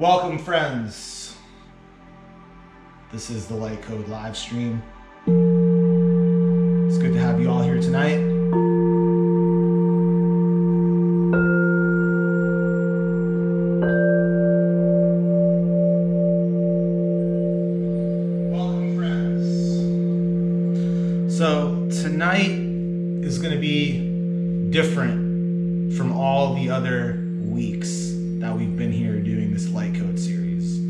Welcome, friends. This is the LIGHTCODE live stream. It's good to have you all here tonight. Welcome, friends. So tonight is going to be different from all the other weeks that we've been here doing this LIGHTCODE series.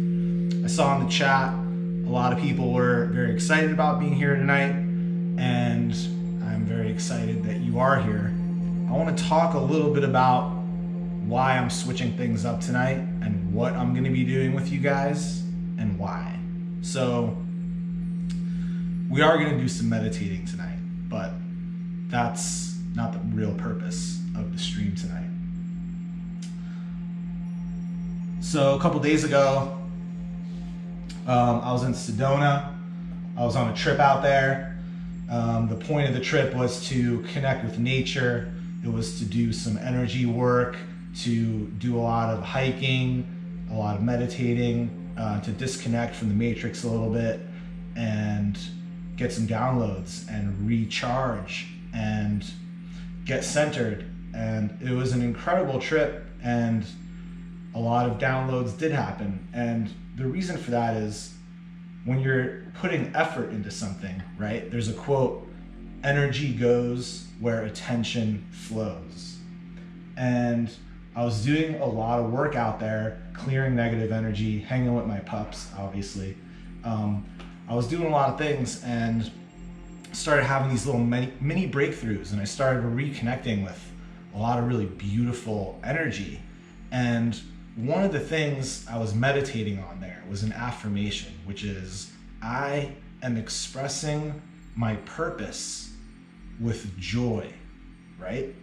I saw in the chat a lot of people were very excited about being here tonight, and I'm very excited that you are here. I want to talk a little bit about why I'm switching things up tonight and what I'm going to be doing with you guys and why. So we are going to do some meditating tonight, but that's not the real purpose of the stream tonight. So a couple days ago, I was in Sedona. I was on a trip out there. The point of the trip was to connect with nature. It was to do some energy work, to do a lot of hiking, a lot of meditating, to disconnect from the matrix a little bit and get some downloads and recharge and get centered. And it was an incredible trip, and a lot of downloads did happen. And the reason for that is when you're putting effort into something, right? There's a quote, energy goes where attention flows. And I was doing a lot of work out there, clearing negative energy, hanging with my pups, obviously. I was doing a lot of things and started having these little mini breakthroughs, and I started reconnecting with a lot of really beautiful energy. And one of the things I was meditating on there was an affirmation, which is, I am expressing my purpose with joy, right?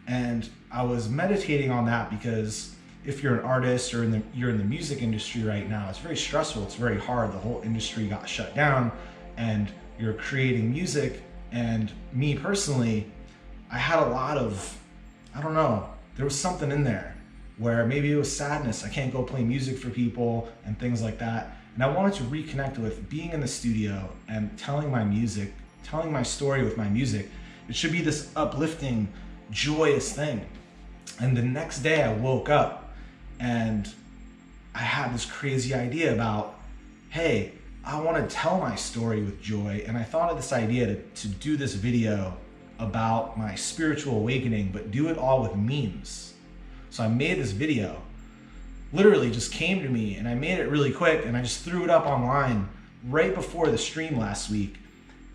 And I was meditating on that because if you're an artist or you're in the music industry right now, it's very stressful, it's very hard. The whole industry got shut down and you're creating music. And me personally, I had a lot of, I don't know, there was something in there where maybe it was sadness. I can't go play music for people and things like that. And I wanted to reconnect with being in the studio and telling my music, telling my story with my music. It should be this uplifting, joyous thing. And the next day I woke up and I had this crazy idea about, hey, I want to tell my story with joy. And I thought of this idea to do this video about my spiritual awakening, but do it all with memes. So I made this video, literally just came to me, and I made it really quick, and I just threw it up online right before the stream last week.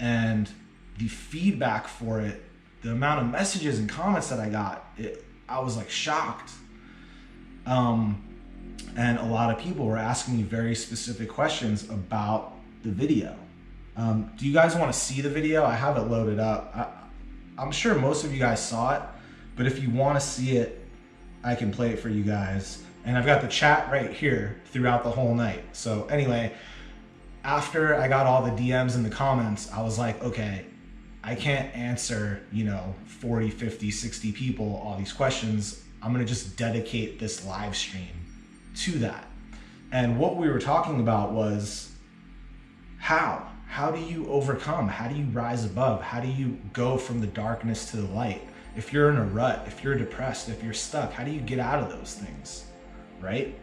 And the feedback for it, the amount of messages and comments that I got, I was like shocked. And a lot of people were asking me very specific questions about the video. Do you guys want to see the video? I have it loaded up. I'm sure most of you guys saw it, but if you want to see it, I can play it for you guys. And I've got the chat right here throughout the whole night. So anyway, after I got all the DMs and the comments, I was like, okay, I can't answer, 40, 50, 60 people all these questions. I'm gonna just dedicate this live stream to that. And what we were talking about was how do you overcome? How do you rise above? How do you go from the darkness to the light? If you're in a rut, if you're depressed, if you're stuck, how do you get out of those things, right?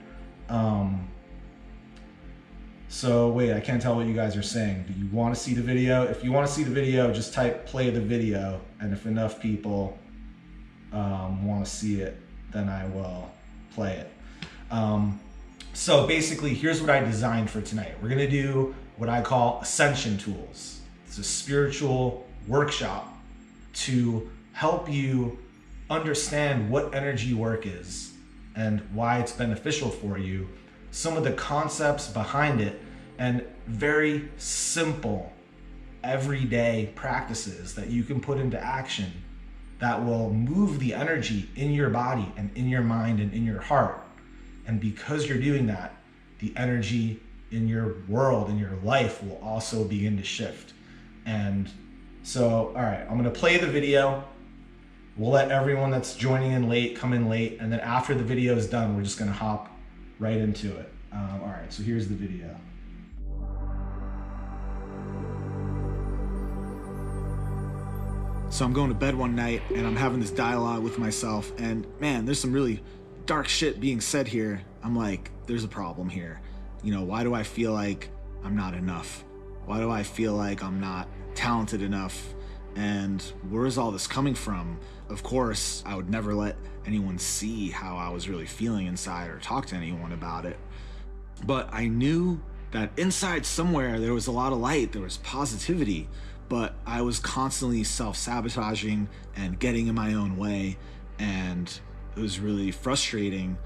So wait, I can't tell what you guys are saying. Do you want to see the video? If you want to see the video, just type play the video. And if enough people want to see it, then I will play it. So basically, here's what I designed for tonight. We're going to do what I call Ascension tools. It's a spiritual workshop to help you understand what energy work is and why it's beneficial for you, some of the concepts behind it, and very simple, everyday practices that you can put into action that will move the energy in your body and in your mind and in your heart. And because you're doing that, the energy in your world, in your life, will also begin to shift. And so, all right, I'm gonna play the video. We'll let everyone that's joining in late come in late, and then after the video is done, we're just gonna hop right into it. All right, so here's the video. So I'm going to bed one night and I'm having this dialogue with myself, and man, there's some really dark shit being said here. I'm like, there's a problem here. You know, why do I feel like I'm not enough? Why do I feel like I'm not talented enough? And where is all this coming from? Of course, I would never let anyone see how I was really feeling inside or talk to anyone about it. But I knew that inside somewhere there was a lot of light, there was positivity, but I was constantly self-sabotaging and getting in my own way, and it was really frustrating.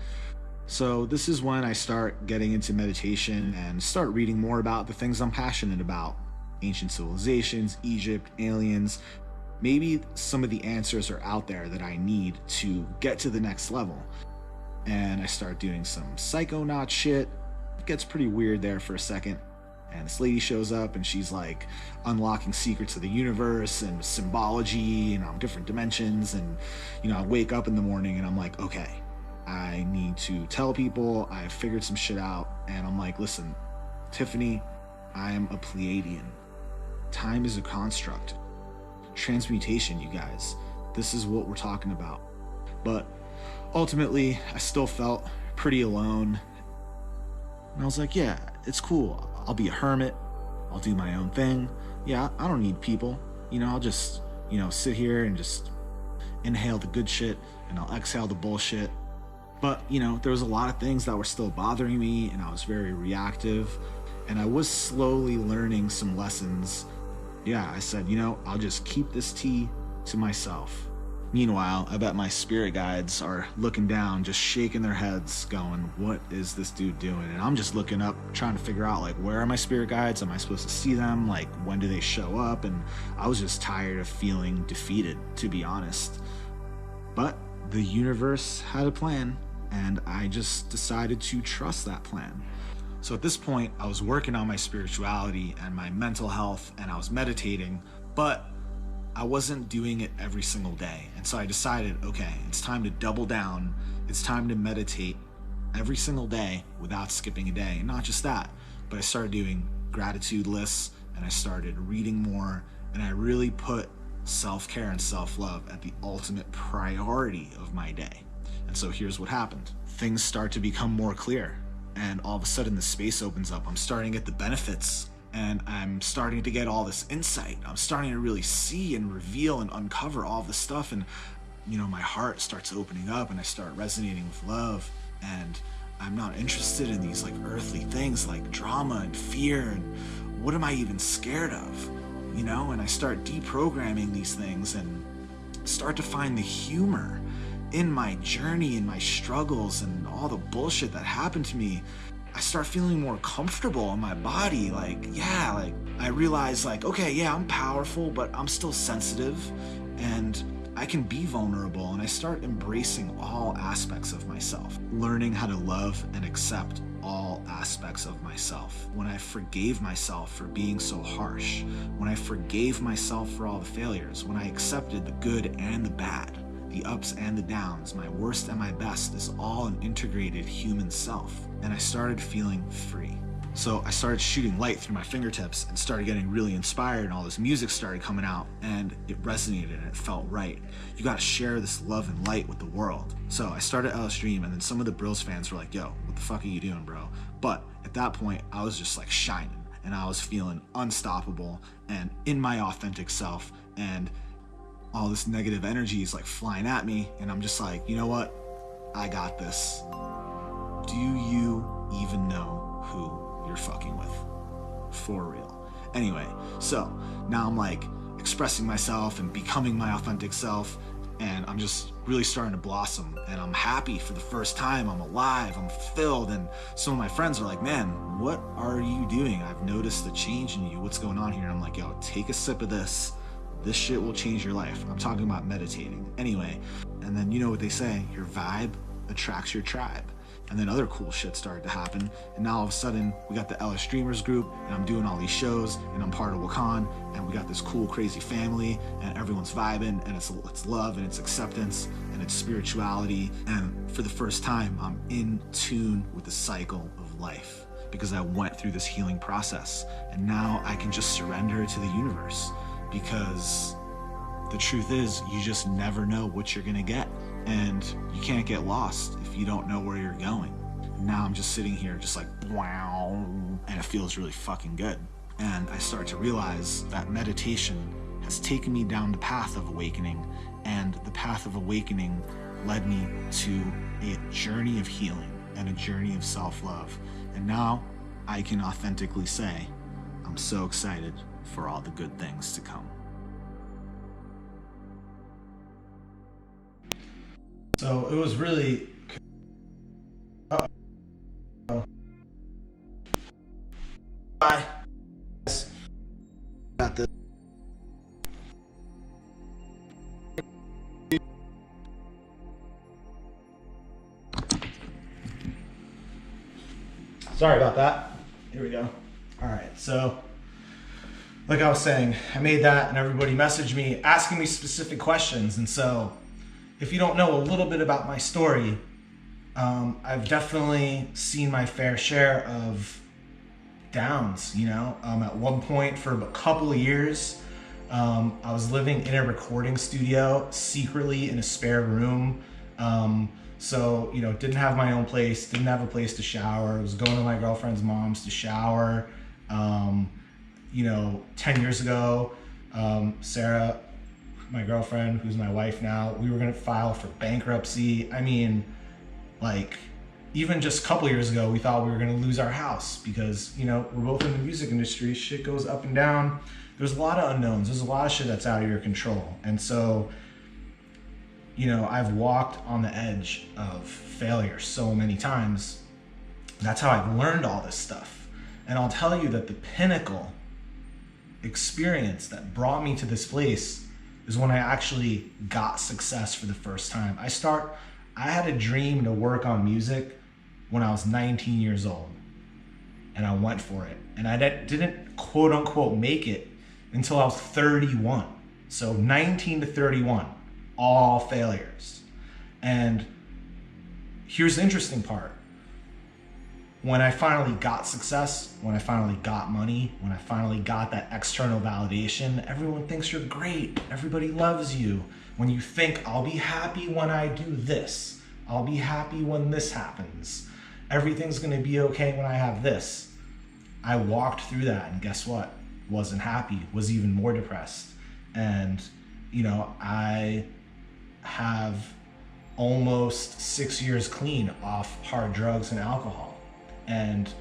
So this is when I start getting into meditation and start reading more about the things I'm passionate about. Ancient civilizations, Egypt, aliens. Maybe some of the answers are out there that I need to get to the next level. And I start doing some psychonaut shit. It gets pretty weird there for a second. And this lady shows up and she's like unlocking secrets of the universe and symbology and different dimensions. And, you know, I wake up in the morning and I'm like, okay, I need to tell people I've figured some shit out. And I'm like, listen, Tiffany, I'm a Pleiadian. Time is a construct. Transmutation, you guys. This is what we're talking about. But ultimately, I still felt pretty alone. And I was like, yeah, it's cool. I'll be a hermit. I'll do my own thing. Yeah, I don't need people. You know, I'll just, you know, sit here and just inhale the good shit and I'll exhale the bullshit. But, you know, there was a lot of things that were still bothering me and I was very reactive. And I was slowly learning some lessons. Yeah, I said, you know, I'll just keep this tea to myself. Meanwhile, I bet my spirit guides are looking down, just shaking their heads, going, what is this dude doing? And I'm just looking up, trying to figure out, like, where are my spirit guides? Am I supposed to see them? Like, when do they show up? And I was just tired of feeling defeated, to be honest. But the universe had a plan, and I just decided to trust that plan. So at this point, I was working on my spirituality and my mental health, and I was meditating, but I wasn't doing it every single day. And so I decided, okay, it's time to double down. It's time to meditate every single day without skipping a day. And not just that, but I started doing gratitude lists and I started reading more, and I really put self-care and self-love at the ultimate priority of my day. And so here's what happened. Things start to become more clear. And all of a sudden the space opens up. I'm starting to get the benefits and I'm starting to get all this insight. I'm starting to really see and reveal and uncover all this stuff. And, you know, my heart starts opening up and I start resonating with love. And I'm not interested in these like earthly things like drama and fear and what am I even scared of, you know? And I start deprogramming these things and start to find the humor in my journey and my struggles and all the bullshit that happened to me. I start feeling more comfortable in my body. Like, yeah, like I realize like, okay, yeah, I'm powerful, but I'm still sensitive and I can be vulnerable. And I start embracing all aspects of myself, learning how to love and accept all aspects of myself. When I forgave myself for being so harsh, when I forgave myself for all the failures, when I accepted the good and the bad, the ups and the downs, my worst and my best is all an integrated human self. And I started feeling free. So I started shooting light through my fingertips and started getting really inspired, and all this music started coming out and it resonated and it felt right. You gotta share this love and light with the world. So I started LSDREAM, and then some of the Brills fans were like, yo, what the fuck are you doing, bro? But at that point, I was just like shining and I was feeling unstoppable and in my authentic self, and all this negative energy is like flying at me, and I'm just like, you know what? I got this. Do you even know who you're fucking with? For real. Anyway, so now I'm like expressing myself and becoming my authentic self, and I'm just really starting to blossom, and I'm happy for the first time. I'm alive, I'm fulfilled, and some of my friends are like, man, what are you doing? I've noticed the change in you. What's going on here? And I'm like, yo, take a sip of this. This shit will change your life. I'm talking about meditating. Anyway, and then you know what they say, your vibe attracts your tribe. And then other cool shit started to happen. And now all of a sudden we got the LSDREAMers group, and I'm doing all these shows, and I'm part of Wakan, and we got this cool, crazy family, and everyone's vibing, and it's love, and it's acceptance, and it's spirituality. And for the first time, I'm in tune with the cycle of life because I went through this healing process. And now I can just surrender to the universe, because the truth is, you just never know what you're gonna get. And you can't get lost if you don't know where you're going. Now I'm just sitting here just like, wow, and it feels really fucking good. And I start to realize that meditation has taken me down the path of awakening, and the path of awakening led me to a journey of healing and a journey of self-love. And now I can authentically say, I'm so excited for all the good things to come. So it was really... Bye. Got this. Sorry about that. Here we go. All right, so like I was saying, I made that and everybody messaged me asking me specific questions. And so if you don't know a little bit about my story, I've definitely seen my fair share of downs, you know. At one point for a couple of years, I was living in a recording studio secretly in a spare room. So, you know, didn't have my own place, didn't have a place to shower. I was going to my girlfriend's mom's to shower. You know, 10 years ago, Sarah, my girlfriend, who's my wife now, we were gonna file for bankruptcy. I mean, like, even just a couple years ago, we thought we were gonna lose our house because, you know, we're both in the music industry. Shit goes up and down. There's a lot of unknowns. There's a lot of shit that's out of your control. And so, you know, I've walked on the edge of failure so many times. That's how I've learned all this stuff. And I'll tell you that the pinnacle experience that brought me to this place is when I actually got success for the first time. I had a dream to work on music when I was 19 years old, and I went for it. And I didn't quote unquote make it until I was 31. So 19 to 31, all failures. And here's the interesting part. When I finally got success, when I finally got money, when I finally got that external validation, everyone thinks you're great. Everybody loves you. When you think, I'll be happy when I do this. I'll be happy when this happens. Everything's gonna be okay when I have this. I walked through that, and guess what? Wasn't happy, was even more depressed. And, you know, I have almost 6 years clean off hard drugs and alcohol. And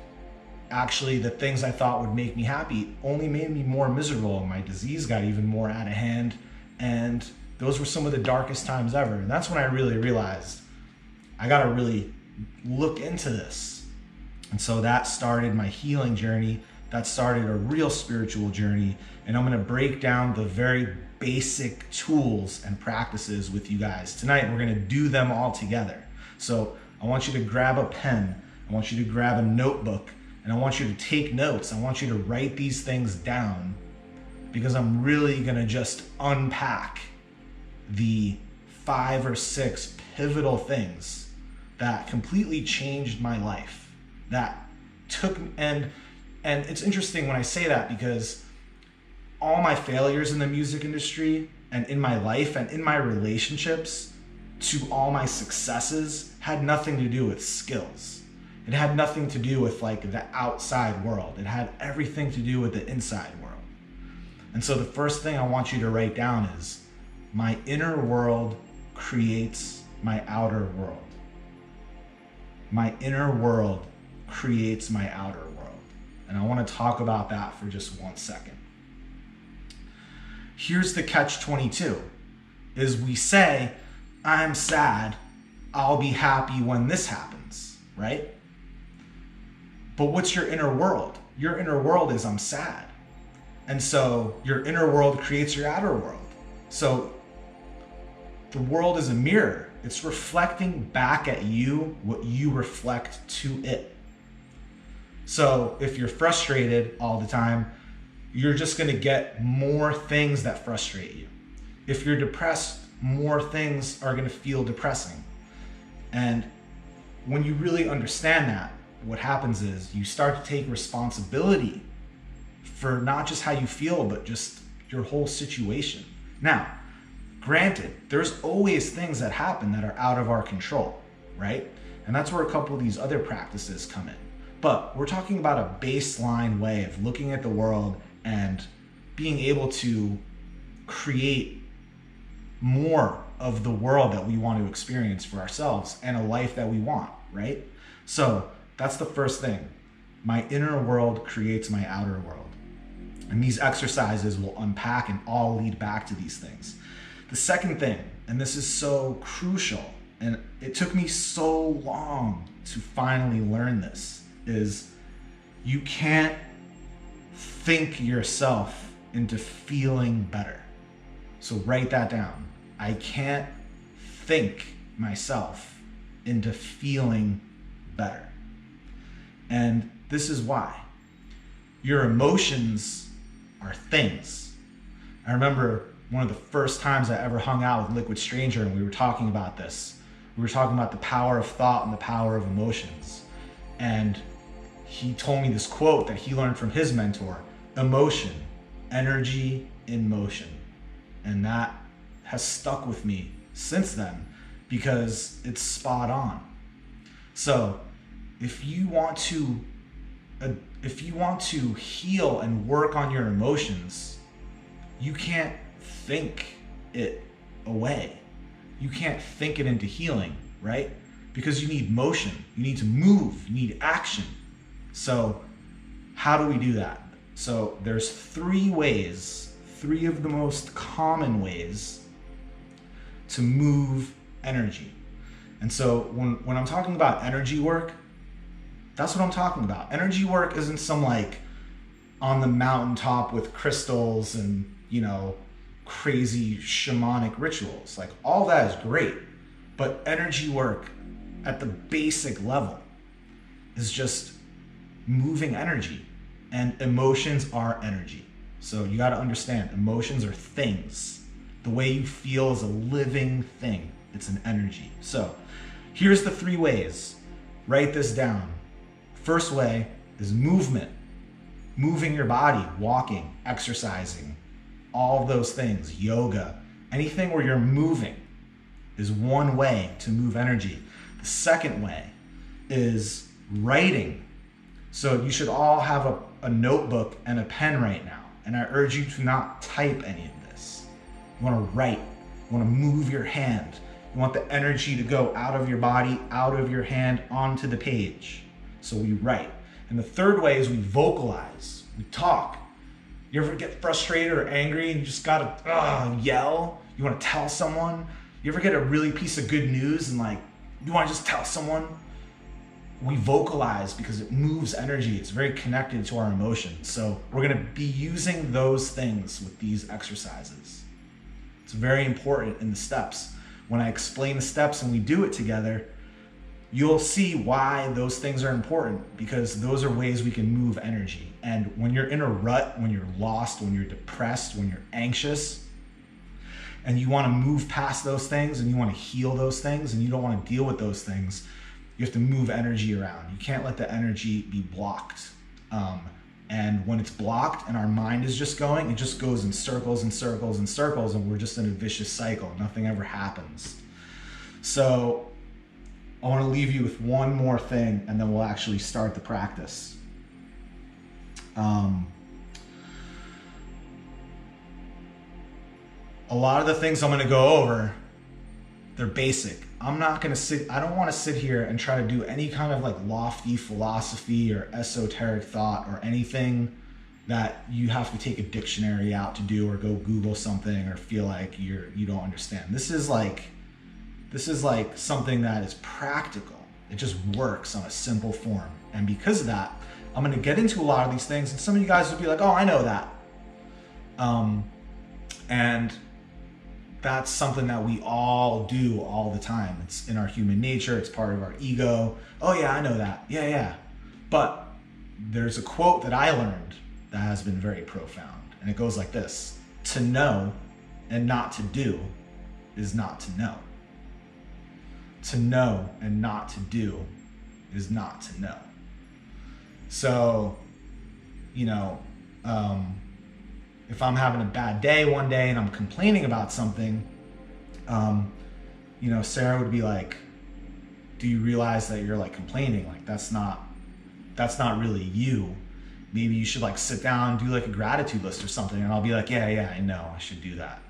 actually the things I thought would make me happy only made me more miserable. My disease got even more out of hand. And those were some of the darkest times ever. And that's when I really realized I gotta really look into this. And so that started my healing journey. That started a real spiritual journey. And I'm gonna break down the very basic tools and practices with you guys tonight. We're gonna do them all together. So I want you to grab a pen. I want you to grab a notebook, and I want you to take notes. I want you to write these things down, because I'm really gonna just unpack the 5 or 6 pivotal things that completely changed my life. That took, and it's interesting when I say that, because all my failures in the music industry and in my life and in my relationships to all my successes had nothing to do with skills. It had nothing to do with like the outside world. It had everything to do with the inside world. And so the first thing I want you to write down is, my inner world creates my outer world. My inner world creates my outer world. And I want to talk about that for just 1 second. Here's the catch-22, is we say, I'm sad, I'll be happy when this happens, right? But what's your inner world? Your inner world is, I'm sad. And so your inner world creates your outer world. So the world is a mirror. It's reflecting back at you what you reflect to it. So if you're frustrated all the time, you're just going to get more things that frustrate you. If you're depressed, more things are going to feel depressing. And when you really understand that, what happens is you start to take responsibility for not just how you feel, but just your whole situation. Now, granted, there's always things that happen that are out of our control, right? And that's where a couple of these other practices come in. But we're talking about a baseline way of looking at the world and being able to create more of the world that we want to experience for ourselves and a life that we want, right? So that's the first thing. My inner world creates my outer world. And these exercises will unpack and all lead back to these things. The second thing, and this is so crucial, and it took me so long to finally learn this, is you can't think yourself into feeling better. So write that down. I can't think myself into feeling better. And this is why. Your emotions are things. I remember one of the first times I ever hung out with Liquid Stranger and we were talking about this. We were talking about the power of thought and the power of emotions. And he told me this quote that he learned from his mentor: emotion, energy in motion. And that has stuck with me since then because it's spot on. So if you want to heal and work on your emotions, you can't think it away. You can't think it into healing, right? Because you need motion, you need to move, you need action. So how do we do that? So there's three ways, three of the most common ways to move energy. And so when I'm talking about energy work, that's what I'm talking about. Energy work isn't some like on the mountaintop with crystals and, crazy shamanic rituals. Like all that is great, but energy work at the basic level is just moving energy, and emotions are energy. So you got to understand, emotions are things. The way you feel is a living thing. It's an energy. So here's the three ways. Write this down. First way is movement. Moving your body, walking, exercising, all of those things, yoga, anything where you're moving is one way to move energy. The second way is writing. So you should all have a notebook and a pen right now. And I urge you to not type any of this. You want to write. You want to move your hand. You want the energy to go out of your body, out of your hand, onto the page. So we write. And the third way is we vocalize. We talk. You ever get frustrated or angry and you just gotta yell? You want to tell someone? You ever get a really piece of good news and you want to just tell someone? We vocalize because it moves energy. It's very connected to our emotions. So we're going to be using those things with these exercises. It's very important in the steps. When I explain the steps and we do it together, you'll see why those things are important, because those are ways we can move energy. And when you're in a rut, when you're lost, when you're depressed, when you're anxious, and you want to move past those things and you want to heal those things and you don't want to deal with those things, you have to move energy around. You can't let the energy be blocked. And when it's blocked and our mind is just going, it just goes in circles and circles and circles, and we're just in a vicious cycle. Nothing ever happens. So I want to leave you with one more thing, and then we'll actually start the practice. A lot of the things I'm going to go over, they're basic. I don't want to sit here and try to do any kind of lofty philosophy or esoteric thought or anything that you have to take a dictionary out to do or go Google something or feel like you don't understand. This is like something that is practical. It just works on a simple form. And because of that, I'm going to get into a lot of these things, and some of you guys will be like, oh, I know that. And that's something that we all do all the time. It's in our human nature. It's part of our ego. Oh yeah, I know that. Yeah. But there's a quote that I learned that has been very profound. And it goes like this: to know and not to do is not to know. To know and not to do is not to know. So, if I'm having a bad day one day and I'm complaining about something, Sarah would be like, do you realize that you're like complaining? Like, that's not really you. Maybe you should like sit down and do like a gratitude list or something. And I'll be like, yeah, I know, I should do that.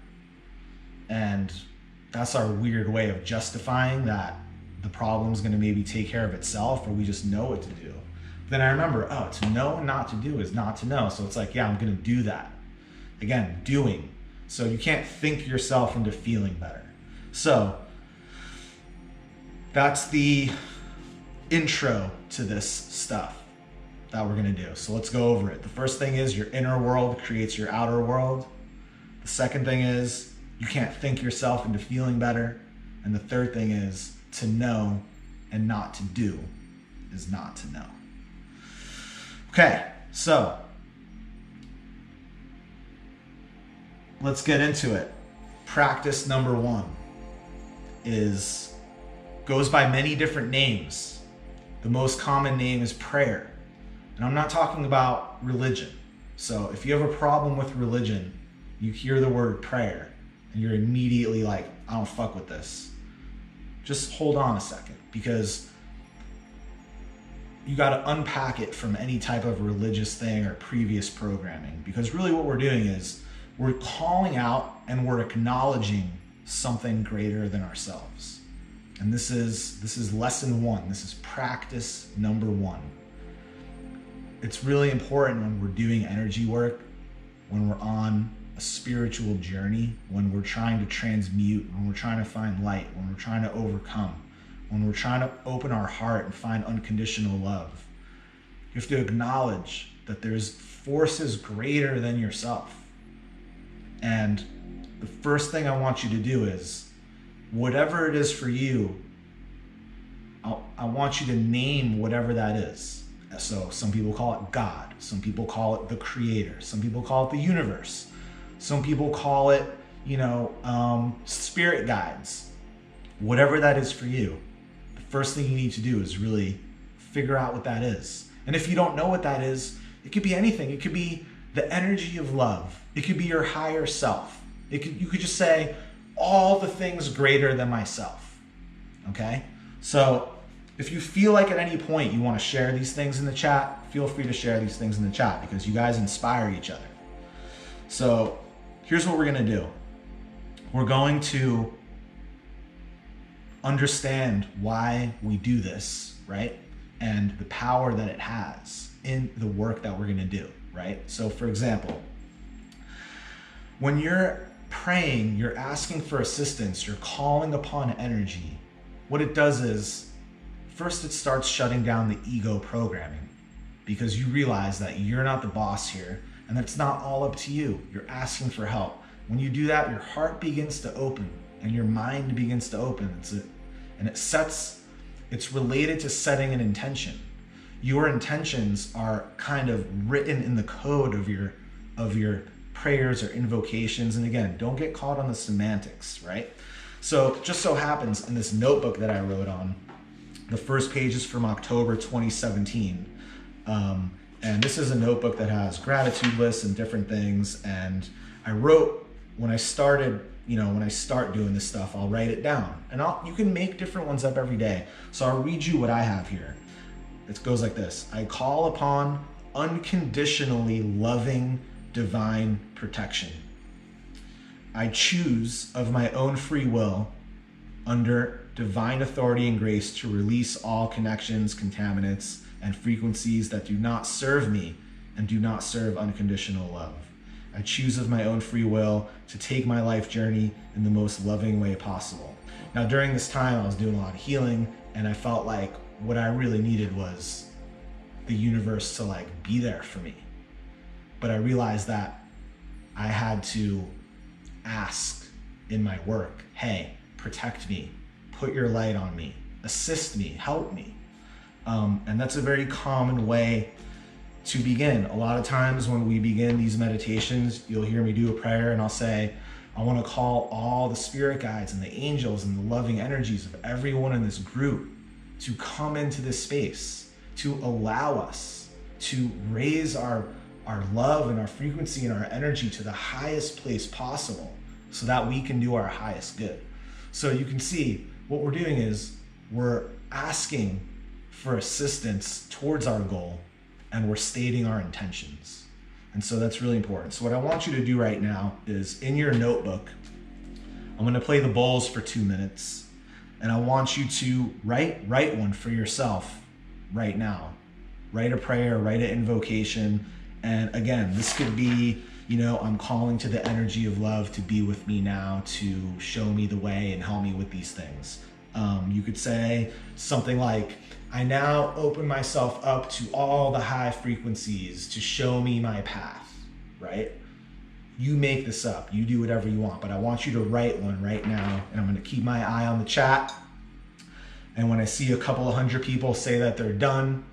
And that's our weird way of justifying that the problem's going to maybe take care of itself, or we just know what to do. But then I remember, to know and not to do is not to know. So it's like, yeah, I'm going to do that. Again, doing. So you can't think yourself into feeling better. So that's the intro to this stuff that we're going to do. So let's go over it. The first thing is your inner world creates your outer world. The second thing is you can't think yourself into feeling better. And the third thing is to know and not to do is not to know. Okay, so let's get into it. Practice number 1 goes by many different names. The most common name is prayer. And I'm not talking about religion. So if you have a problem with religion, you hear the word prayer and you're immediately like, I don't fuck with this. Just hold on a second, because you got to unpack it from any type of religious thing or previous programming. Because really what we're doing is we're calling out and we're acknowledging something greater than ourselves. And this is lesson 1. This is practice number 1. It's really important when we're doing energy work, when we're on a spiritual journey, when we're trying to transmute, when we're trying to find light, when we're trying to overcome, when we're trying to open our heart and find unconditional love. You have to acknowledge that there's forces greater than yourself. And the first thing I want you to do is, whatever it is for you, I want you to name whatever that is. So some people call it God. Some people call it the creator. Some people call it the universe. Some people call it, spirit guides. Whatever that is for you, the first thing you need to do is really figure out what that is. And if you don't know what that is, it could be anything. It could be the energy of love. It could be your higher self. You could just say all the things greater than myself. Okay? So if you feel like at any point you want to share these things in the chat, feel free to share these things in the chat, because you guys inspire each other. So here's what we're going to do. We're going to understand why we do this, right? And the power that it has in the work that we're going to do, right? So for example, when you're praying, you're asking for assistance, you're calling upon energy. What it does is, first it starts shutting down the ego programming, because you realize that you're not the boss here and that it's not all up to you. You're asking for help. When you do that, your heart begins to open and your mind begins to open. It's related to setting an intention. Your intentions are kind of written in the code of your prayers or invocations. And again, don't get caught on the semantics, right? So just so happens in this notebook that I wrote on, the first page is from October 2017. And this is a notebook that has gratitude lists and different things. And I wrote, when I start doing this stuff, I'll write it down. And you can make different ones up every day. So I'll read you what I have here. It goes like this: I call upon unconditionally loving divine protection. I choose of my own free will, under divine authority and grace, to release all connections, contaminants, and frequencies that do not serve me and do not serve unconditional love. I choose of my own free will to take my life journey in the most loving way possible. Now, during this time, I was doing a lot of healing, and I felt like what I really needed was the universe to be there for me. But I realized that I had to ask in my work. Hey, protect me, put your light on me, assist me, help me. And that's a very common way to begin. A lot of times when we begin these meditations, you'll hear me do a prayer and I'll say, I want to call all the spirit guides and the angels and the loving energies of everyone in this group to come into this space, to allow us to raise our love and our frequency and our energy to the highest place possible so that we can do our highest good. So you can see what we're doing is we're asking for assistance towards our goal and we're stating our intentions. And so that's really important. So what I want you to do right now is in your notebook, I'm going to play the bowls for 2 minutes and I want you to write one for yourself right now. Write a prayer, write an invocation. And again, this could be, I'm calling to the energy of love to be with me now, to show me the way and help me with these things. You could say something like, I now open myself up to all the high frequencies to show me my path, right? You make this up, you do whatever you want, but I want you to write one right now, and I'm gonna keep my eye on the chat. And when I see a couple of 100 people say that they're done,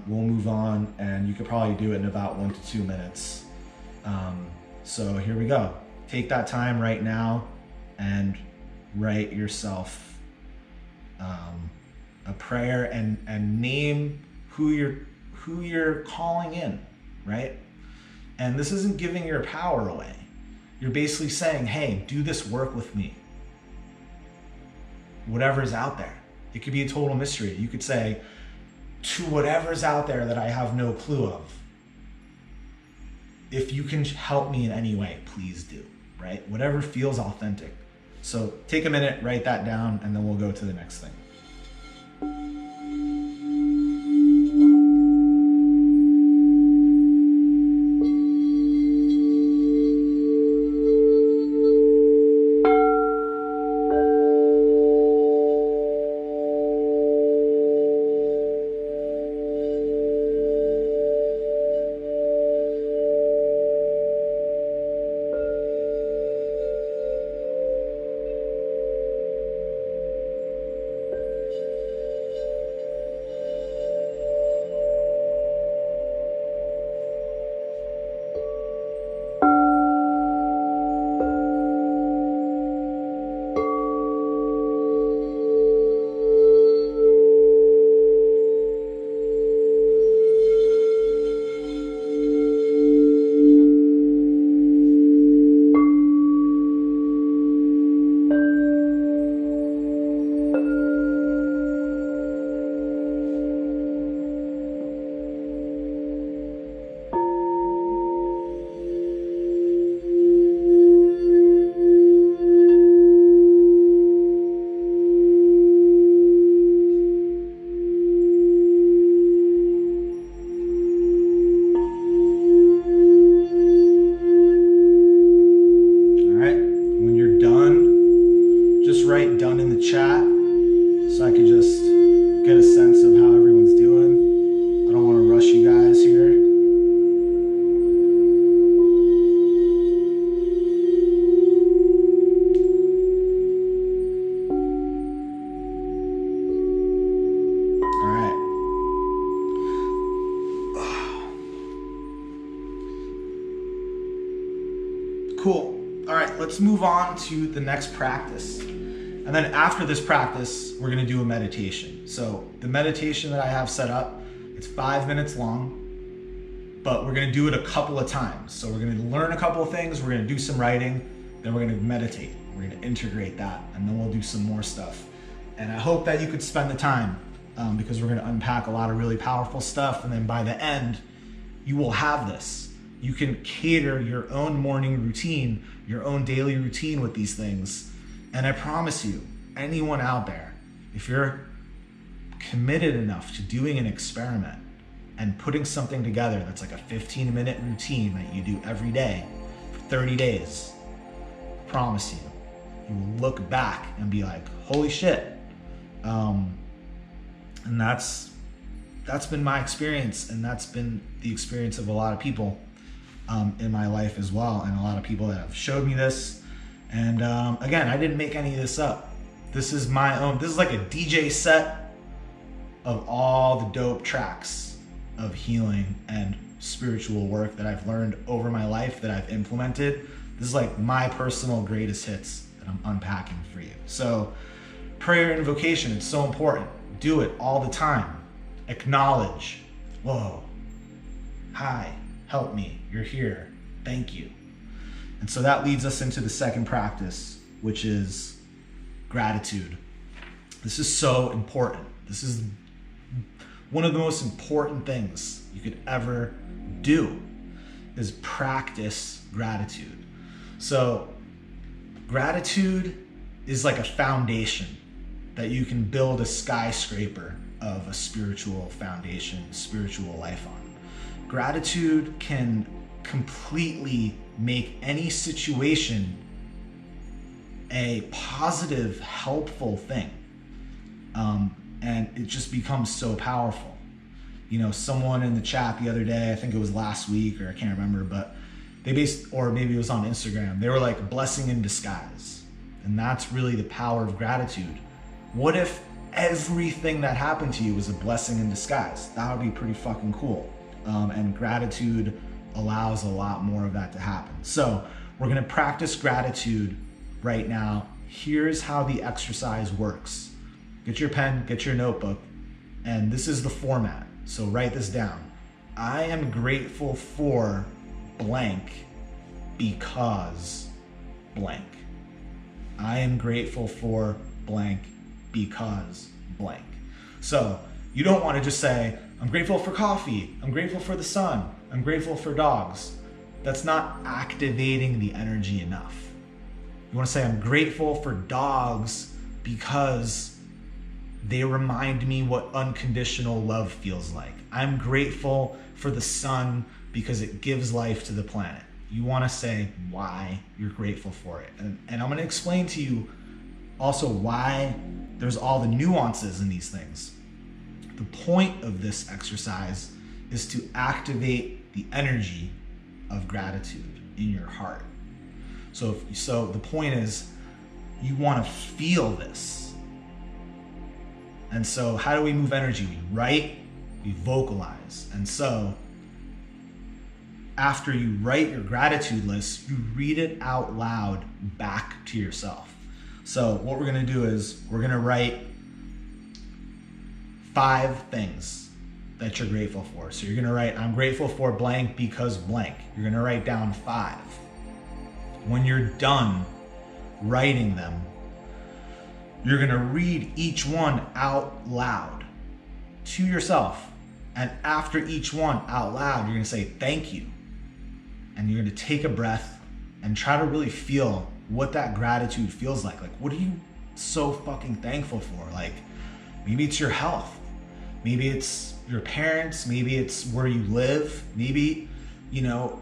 we'll move on, and you could probably do it in about 1 to 2 minutes. So here we go. Take that time right now and write yourself a prayer and name who you're calling in, right? And this isn't giving your power away. You're basically saying, hey, do this work with me. Whatever's out there. It could be a total mystery. You could say, to whatever's out there that I have no clue of, if you can help me in any way, please do, right? Whatever feels authentic. So take a minute, write that down, and then we'll go to the next thing. Write done in the chat so I could just get a sense of how everyone's doing. I don't want to rush you guys here. All right. Cool. All right, let's move on to the next practice. And then after this practice, we're gonna do a meditation. So the meditation that I have set up, it's 5 minutes long, but we're gonna do it a couple of times. So we're gonna learn a couple of things, we're gonna do some writing, then we're gonna meditate. We're gonna integrate that, and then we'll do some more stuff. And I hope that you could spend the time because we're gonna unpack a lot of really powerful stuff, and then by the end, you will have this. You can cater your own morning routine, your own daily routine with these things. And I promise you, anyone out there, if you're committed enough to doing an experiment and putting something together that's like a 15-minute routine that you do every day for 30 days, I promise you, you will look back and be like, holy shit. And that's been my experience, and that's been the experience of a lot of people in my life as well, and a lot of people that have showed me this. And again, I didn't make any of this up. This is my own, this is like a DJ set of all the dope tracks of healing and spiritual work that I've learned over my life that I've implemented. This is like my personal greatest hits that I'm unpacking for you. So prayer and invocation, it's so important. Do it all the time. Acknowledge, whoa, hi, help me, you're here, thank you. And so that leads us into the second practice, which is gratitude. This is so important. This is one of the most important things you could ever do, is practice gratitude. So gratitude is like a foundation that you can build a skyscraper of a spiritual foundation, spiritual life on. Gratitude can completely make any situation a positive, helpful thing. And it just becomes so powerful. You know, someone in the chat the other day, I think it was last week, or I can't remember, but or maybe it was on Instagram, they were like, blessing in disguise. And that's really the power of gratitude. What if everything that happened to you was a blessing in disguise? That would be pretty fucking cool. And gratitude allows a lot more of that to happen. So we're gonna practice gratitude right now. Here's how the exercise works. Get your pen, get your notebook, and this is the format. So write this down. I am grateful for blank because blank. I am grateful for blank because blank. So you don't want to just say, I'm grateful for coffee, I'm grateful for the sun, I'm grateful for dogs. That's not activating the energy enough. You want to say, I'm grateful for dogs because they remind me what unconditional love feels like. I'm grateful for the sun because it gives life to the planet. You want to say why you're grateful for it. And I'm going to explain to you also why there's all the nuances in these things. The point of this exercise is to activate the energy of gratitude in your heart. So the point is, you want to feel this. And so how do we move energy? We write, we vocalize. And so after you write your gratitude list, you read it out loud back to yourself. So what we're going to do is we're going to write 5 things that you're grateful for. So you're going to write, I'm grateful for blank because blank. You're going to write down 5. When you're done writing them, you're going to read each one out loud to yourself. And after each one out loud, you're going to say thank you. And you're going to take a breath and try to really feel what that gratitude feels like. Like, what are you so fucking thankful for? Like, maybe it's your health. Maybe it's your parents. Maybe it's where you live. Maybe, you know,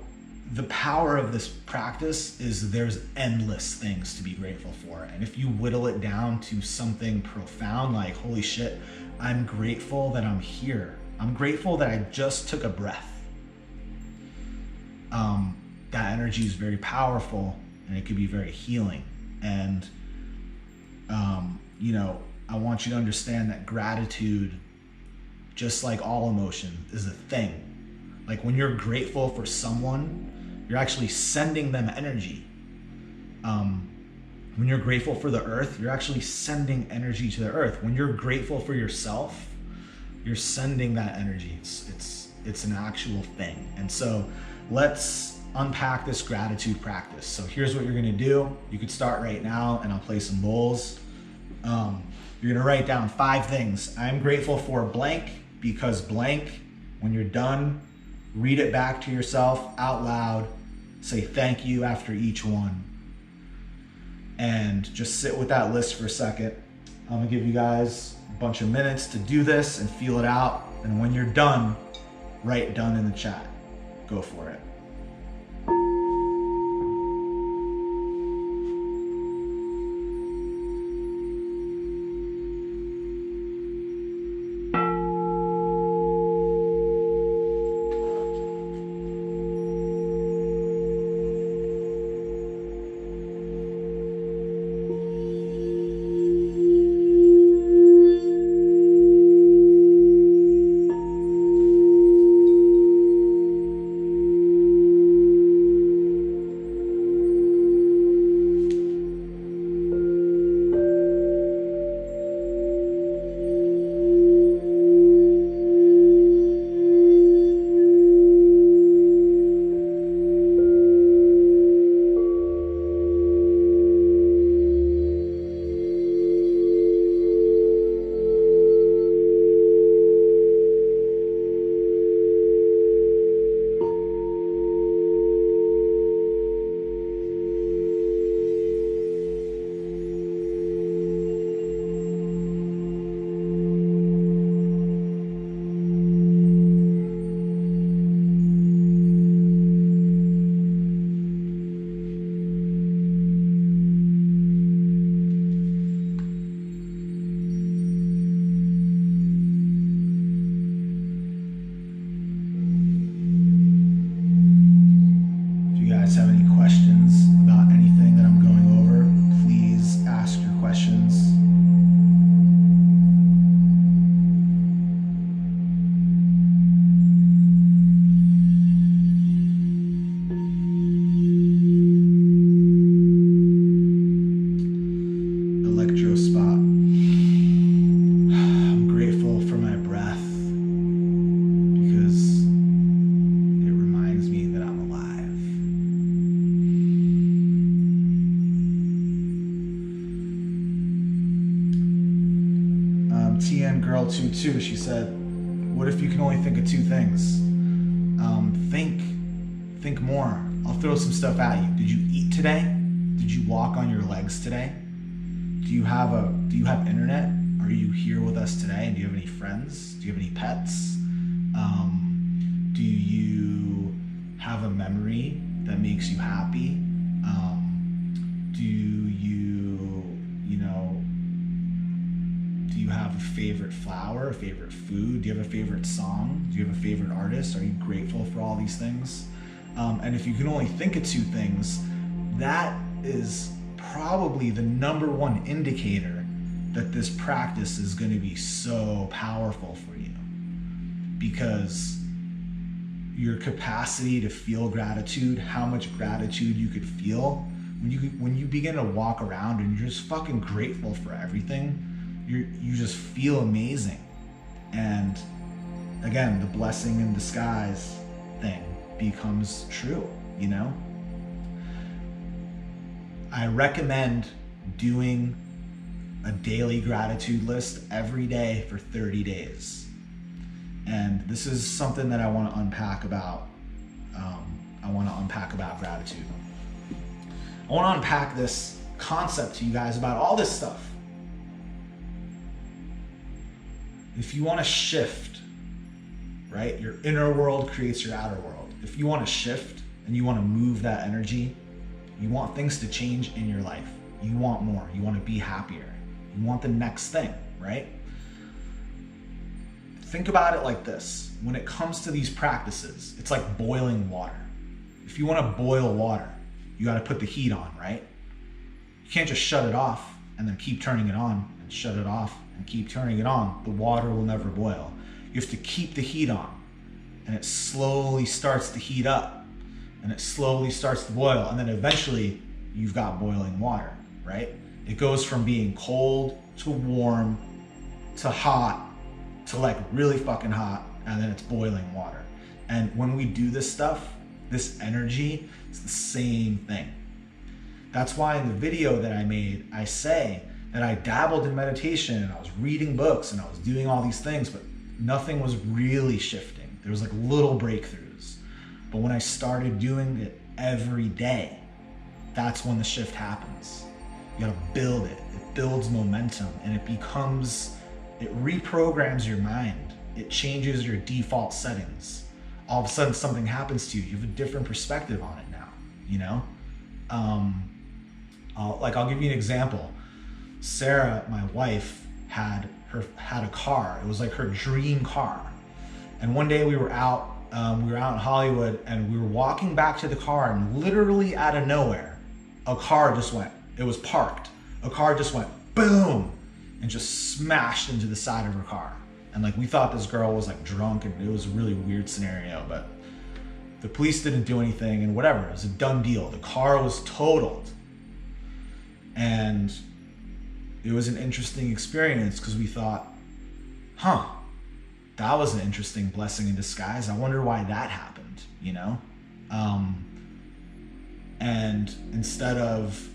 the power of this practice is there's endless things to be grateful for. And if you whittle it down to something profound, like, holy shit, I'm grateful that I'm here. I'm grateful that I just took a breath. That energy is very powerful and it could be very healing. And, you know, I want you to understand that gratitude, just like all emotion, is a thing. Like when you're grateful for someone, you're actually sending them energy. When you're grateful for the earth, you're actually sending energy to the earth. When you're grateful for yourself, you're sending that energy. It's an actual thing. And so let's unpack this gratitude practice. So here's what you're gonna do. You could start right now and I'll play some bowls. You're gonna write down 5 things. I'm grateful for blank because blank. When you're done, read it back to yourself out loud. Say thank you after each one. And just sit with that list for a second. I'm gonna give you guys a bunch of minutes to do this and feel it out. And when you're done, write done in the chat. Go for it. guys have any questions about anything that I'm going over, please ask your questions. Electro spot. I'm grateful for my breath because it reminds me that I'm alive. TN Girl 22, she said, what if you can only think of two things? Think more. I'll throw some stuff at you. Did you eat today? Did you walk on your legs today? Do you have internet? Are you here with us today? And do you have any friends? Do you have any pets? Do you have a memory that makes you happy? Do you have a favorite flower, a favorite food? Do you have a favorite song? Do you have a favorite artist? Are you grateful for all these things? And if you can only think of two things, that is probably the #1 indicator that this practice is going to be so powerful for you, because your capacity to feel gratitude, how much gratitude you could feel when you begin to walk around and you're just fucking grateful for everything, you just feel amazing. And again, the blessing in disguise thing becomes true, you know? I recommend doing a daily gratitude list every day for 30 days. And this is something that I want to unpack about. Gratitude. I want to unpack this concept to you guys about all this stuff. If you want to shift, right? Your inner world creates your outer world. If you want to shift and you want to move that energy, you want things to change in your life. You want more. You want to be happier. You want the next thing, right? Think about it like this. When it comes to these practices, it's like boiling water. If you want to boil water, you got to put the heat on, right? You can't just shut it off and then keep turning it on and shut it off and keep turning it on. The water will never boil. You have to keep the heat on, and it slowly starts to heat up, and it slowly starts to boil, and then eventually you've got boiling water, right? It goes from being cold to warm to hot to like really fucking hot, and then it's boiling water. And when we do this stuff, this energy, it's the same thing. That's why in the video that I made, I say that I dabbled in meditation and I was reading books and I was doing all these things, but nothing was really shifting. There was like little breakthroughs. But when I started doing it every day, that's when the shift happens. You gotta build it. It builds momentum, and it reprograms your mind. It changes your default settings. All of a sudden something happens to you. You have a different perspective on it now, you know? I'll give you an example. Sarah, my wife, had a car. It was like her dream car. And one day we were out in Hollywood, and we were walking back to the car, and literally out of nowhere, a car just went, it was parked. A car just went boom and just smashed into the side of her car. And like, we thought this girl was like drunk, and it was a really weird scenario, but the police didn't do anything, and whatever, it was a done deal. The car was totaled. And it was an interesting experience because we thought, that was an interesting blessing in disguise. I wonder why that happened, you know? And instead of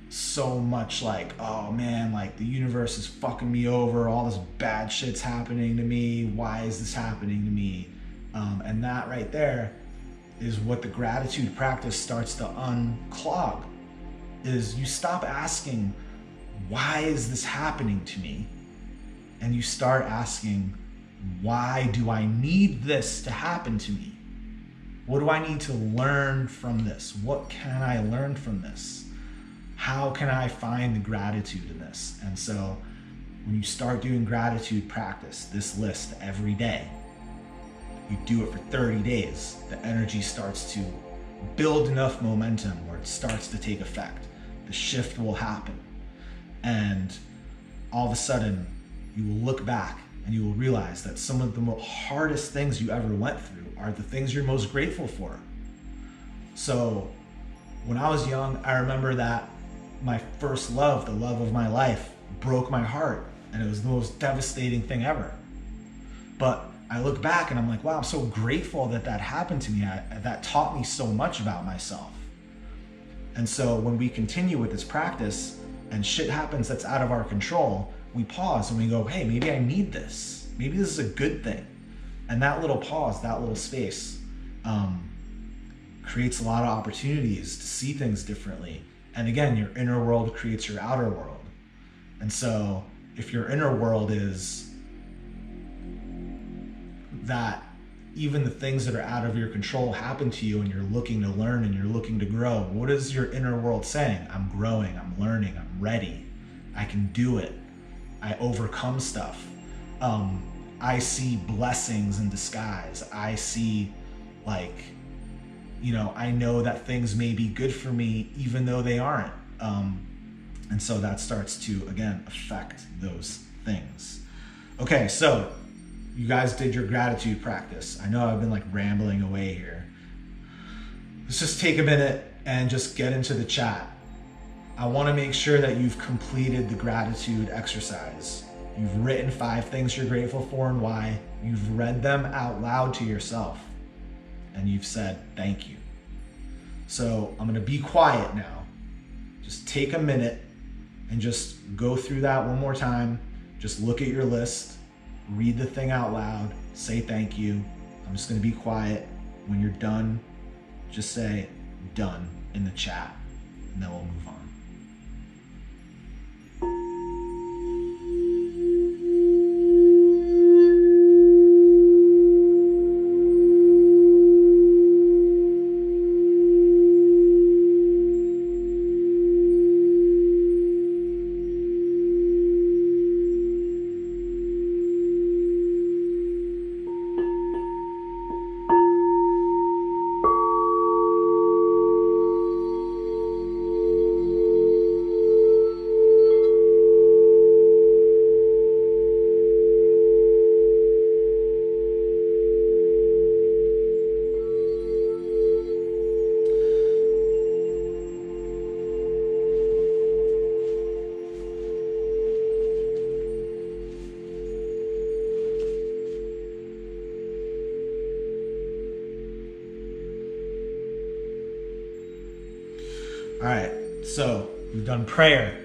so much like, oh man, like the universe is fucking me over, all this bad shit's happening to me, why is this happening to me? And that right there is what the gratitude practice starts to unclog, is you stop asking, why is this happening to me? And you start asking, why do I need this to happen to me? What do I need to learn from this? What can I learn from this? How can I find the gratitude in this? And so when you start doing gratitude practice, this list every day, you do it for 30 days, the energy starts to build enough momentum where it starts to take effect. The shift will happen. And all of a sudden, you will look back and you will realize that some of the hardest things you ever went through are the things you're most grateful for. So when I was young, I remember that my first love, the love of my life, broke my heart, and it was the most devastating thing ever. But I look back and I'm like, wow, I'm so grateful that that happened to me. That taught me so much about myself. And so when we continue with this practice and shit happens that's out of our control, we pause and we go, hey, maybe I need this. Maybe this is a good thing. And that little pause, that little space, creates a lot of opportunities to see things differently. And again, your inner world creates your outer world. And so if your inner world is that even the things that are out of your control happen to you and you're looking to learn and you're looking to grow, what is your inner world saying? I'm growing, I'm learning, I'm ready. I can do it. I overcome stuff. I see blessings in disguise. I see I know that things may be good for me even though they aren't. And so that starts to, again, affect those things. Okay, so you guys did your gratitude practice. I know I've been rambling away here. Let's just take a minute and just get into the chat. I want to make sure that you've completed the gratitude exercise. You've written 5 things you're grateful for and why. You've read them out loud to yourself. And you've said, thank you. So I'm going to be quiet now. Just take a minute and just go through that one more time. Just look at your list, read the thing out loud, say thank you. I'm just going to be quiet. When you're done, just say done in the chat, and then we'll move on. All right, so we've done prayer.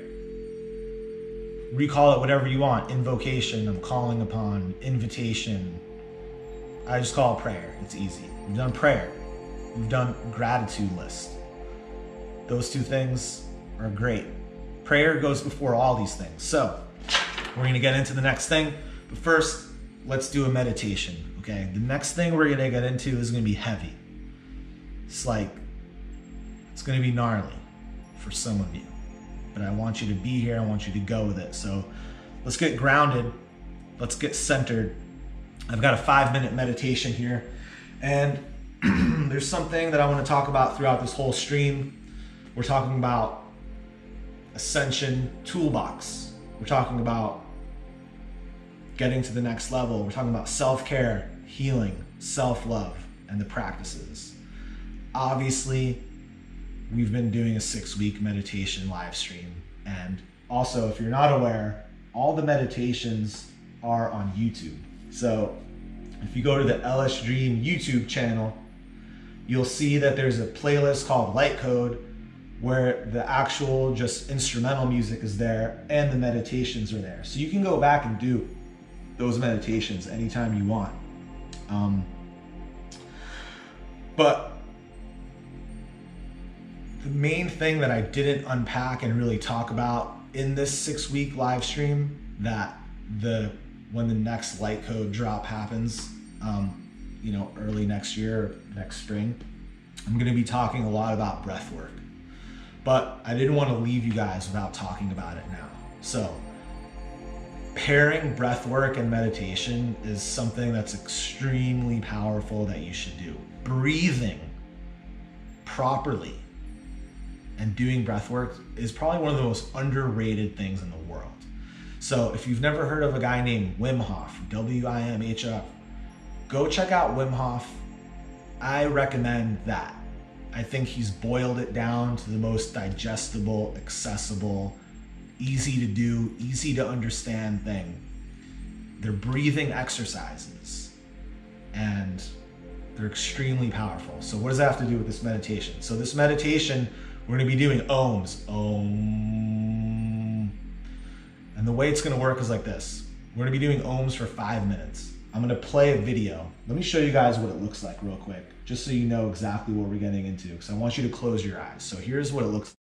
Recall it whatever you want. Invocation, I'm calling upon. Invitation. I just call it prayer. It's easy. We've done prayer. We've done gratitude list. Those 2 things are great. Prayer goes before all these things. So we're going to get into the next thing. But first, let's do a meditation, okay? The next thing we're going to get into is going to be heavy. It's going to be gnarly for some of you, but I want you to be here. I want you to go with it. So let's get grounded. Let's get centered. I've got a 5-minute meditation here, and there's something that I want to talk about throughout this whole stream. We're talking about Ascension toolbox. We're talking about getting to the next level. We're talking about self-care, healing, self-love, and the practices. Obviously, we've been doing a 6-week meditation live stream. And also, if you're not aware, all the meditations are on YouTube. So if you go to the LSDREAM YouTube channel, you'll see that there's a playlist called LIGHTCODE where the actual just instrumental music is there and the meditations are there. So you can go back and do those meditations anytime you want. But the main thing that I didn't unpack and really talk about in this 6-week live stream, that when the next LIGHTCODE drop happens, early next year, next spring, I'm going to be talking a lot about breath work. But I didn't want to leave you guys without talking about it now. So pairing breath work and meditation is something that's extremely powerful that you should do. Breathing properly and doing breath work is probably one of the most underrated things in the world. So if you've never heard of a guy named Wim Hof, W-I-M-H-F, go check out Wim Hof. I recommend that. I think he's boiled it down to the most digestible, accessible, easy to do, easy to understand thing. They're breathing exercises and they're extremely powerful. So what does that have to do with this meditation? So this meditation, we're gonna be doing ohms. Om. And the way it's gonna work is like this. We're gonna be doing ohms for 5 minutes. I'm gonna play a video. Let me show you guys what it looks like real quick, just so you know exactly what we're getting into, because I want you to close your eyes. So here's what it looks like.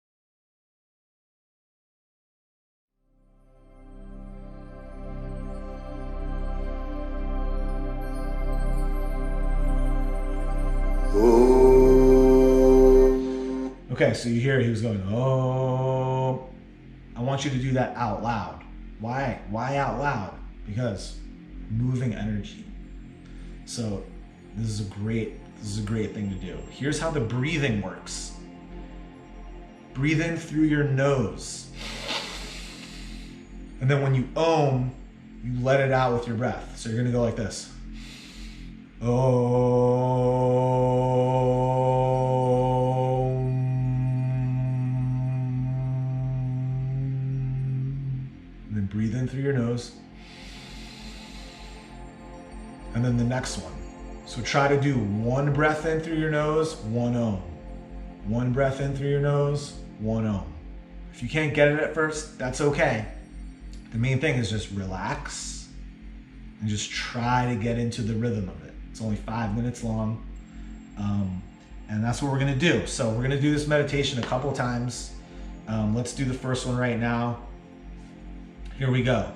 Okay, so you hear he was going, oh. I want you to do that out loud. Why? Why out loud? Because moving energy. So this is a great thing to do. Here's how the breathing works. Breathe in through your nose. And then when you ohm, you let it out with your breath. So you're gonna go like this. And then breathe in through your nose. And then the next one. So try to do one breath in through your nose, one ohm. One breath in through your nose, one ohm. If you can't get it at first, that's okay. The main thing is just relax and just try to get into the rhythm of it. It's only 5 minutes long. And that's what we're gonna do. So we're gonna do this meditation a couple times. Let's do the first one right now. Here we go.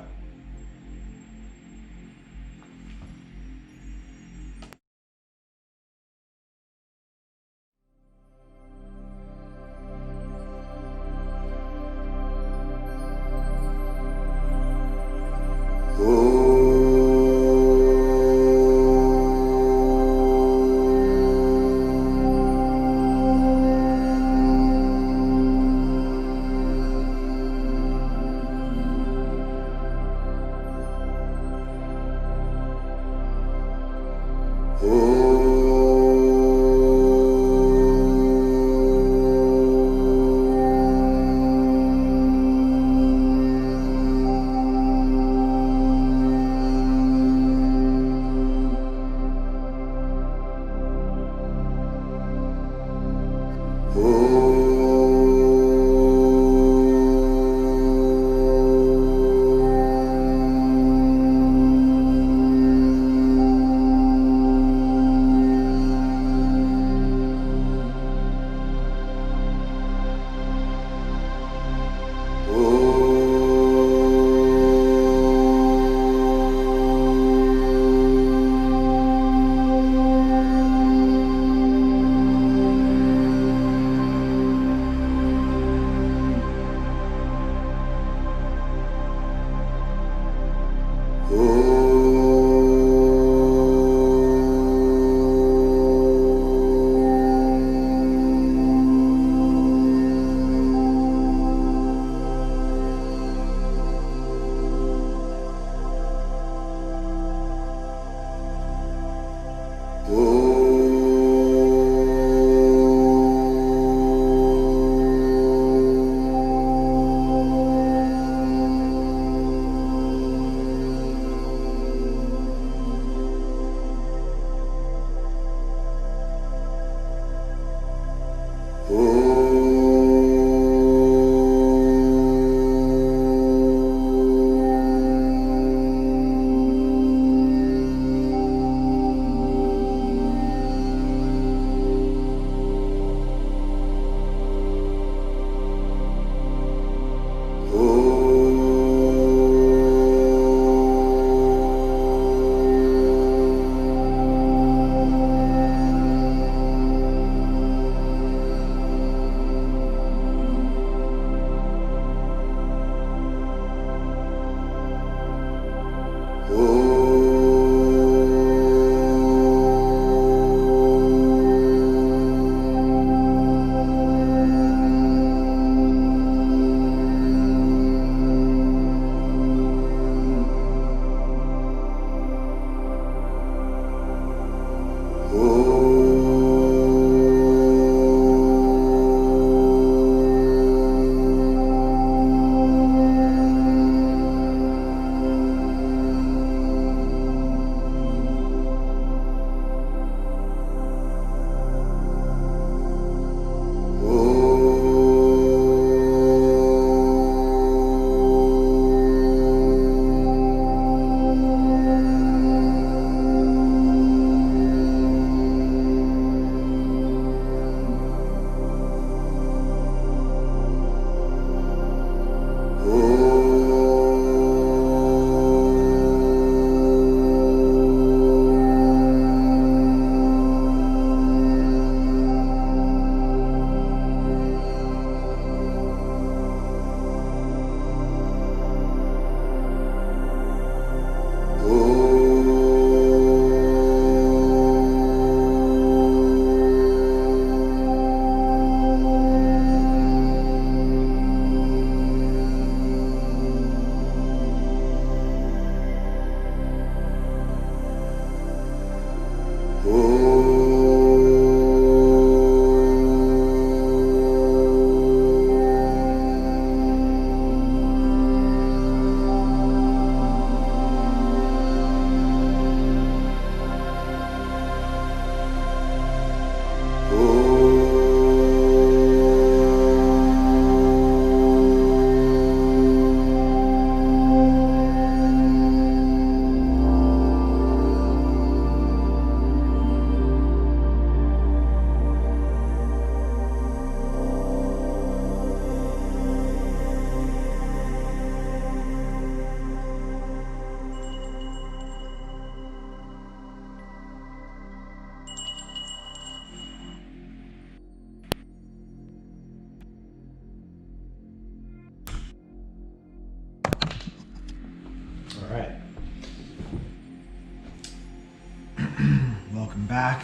Welcome back.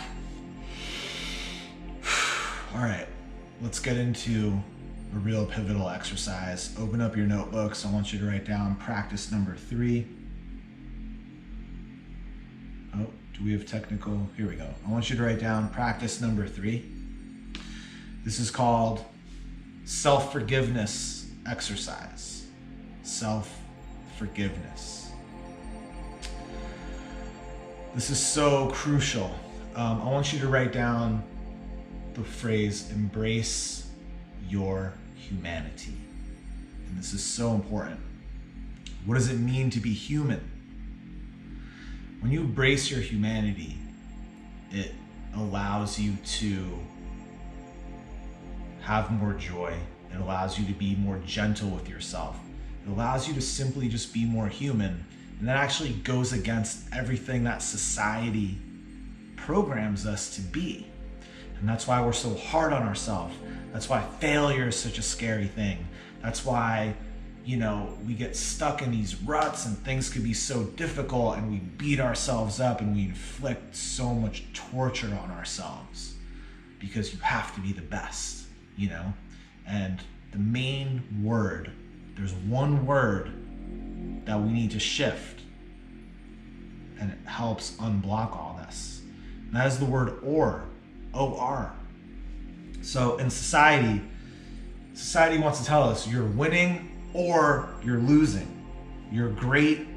All right, let's get into a real pivotal exercise. Open up your notebooks. I want you to write down practice number 3. Oh, do we have technical? Here we go. I want you to write down practice number 3. This is called self-forgiveness exercise. Self-forgiveness. This is so crucial. I want you to write down the phrase, embrace your humanity. And this is so important. What does it mean to be human? When you embrace your humanity, it allows you to have more joy. It allows you to be more gentle with yourself. It allows you to simply just be more human. And that actually goes against everything that society programs us to be. And that's why we're so hard on ourselves. That's why failure is such a scary thing. That's why, we get stuck in these ruts and things could be so difficult and we beat ourselves up and we inflict so much torture on ourselves because you have to be the best, And the main word, there's one word that we need to shift, and it helps unblock all this. And that is the word or, O-R. So in society wants to tell us you're winning or you're losing. You're great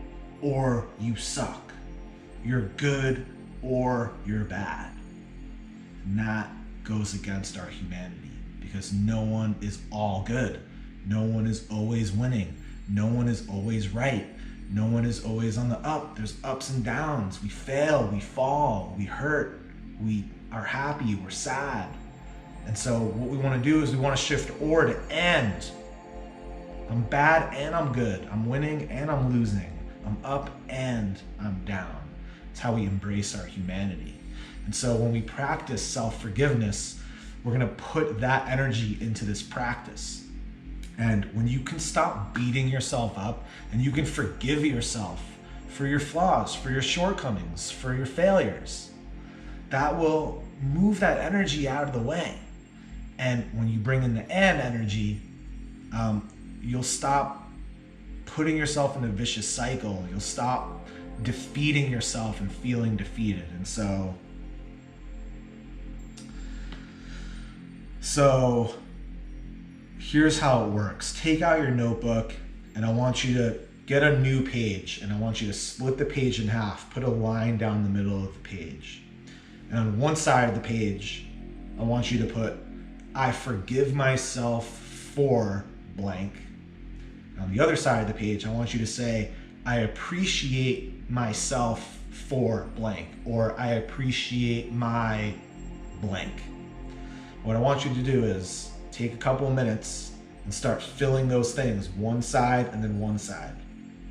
or you suck. You're good or you're bad. And that goes against our humanity because no one is all good. No one is always winning. No one is always right. No one is always on the up. There's ups and downs. We fail, we fall, we hurt, we are happy, we're sad. And so what we want to do is we want to shift or to and. I'm bad and I'm good. I'm winning and I'm losing. I'm up and I'm down. It's how we embrace our humanity. And so when we practice self-forgiveness, we're going to put that energy into this practice. And when you can stop beating yourself up and you can forgive yourself for your flaws, for your shortcomings, for your failures, that will move that energy out of the way. And when you bring in the and energy, you'll stop putting yourself in a vicious cycle. You'll stop defeating yourself and feeling defeated. And so here's how it works. Take out your notebook and I want you to get a new page and I want you to split the page in half, put a line down the middle of the page. And on one side of the page, I want you to put, I forgive myself for blank. And on the other side of the page, I want you to say, I appreciate myself for blank, or I appreciate my blank. What I want you to do is take a couple of minutes and start filling those things, one side and then one side,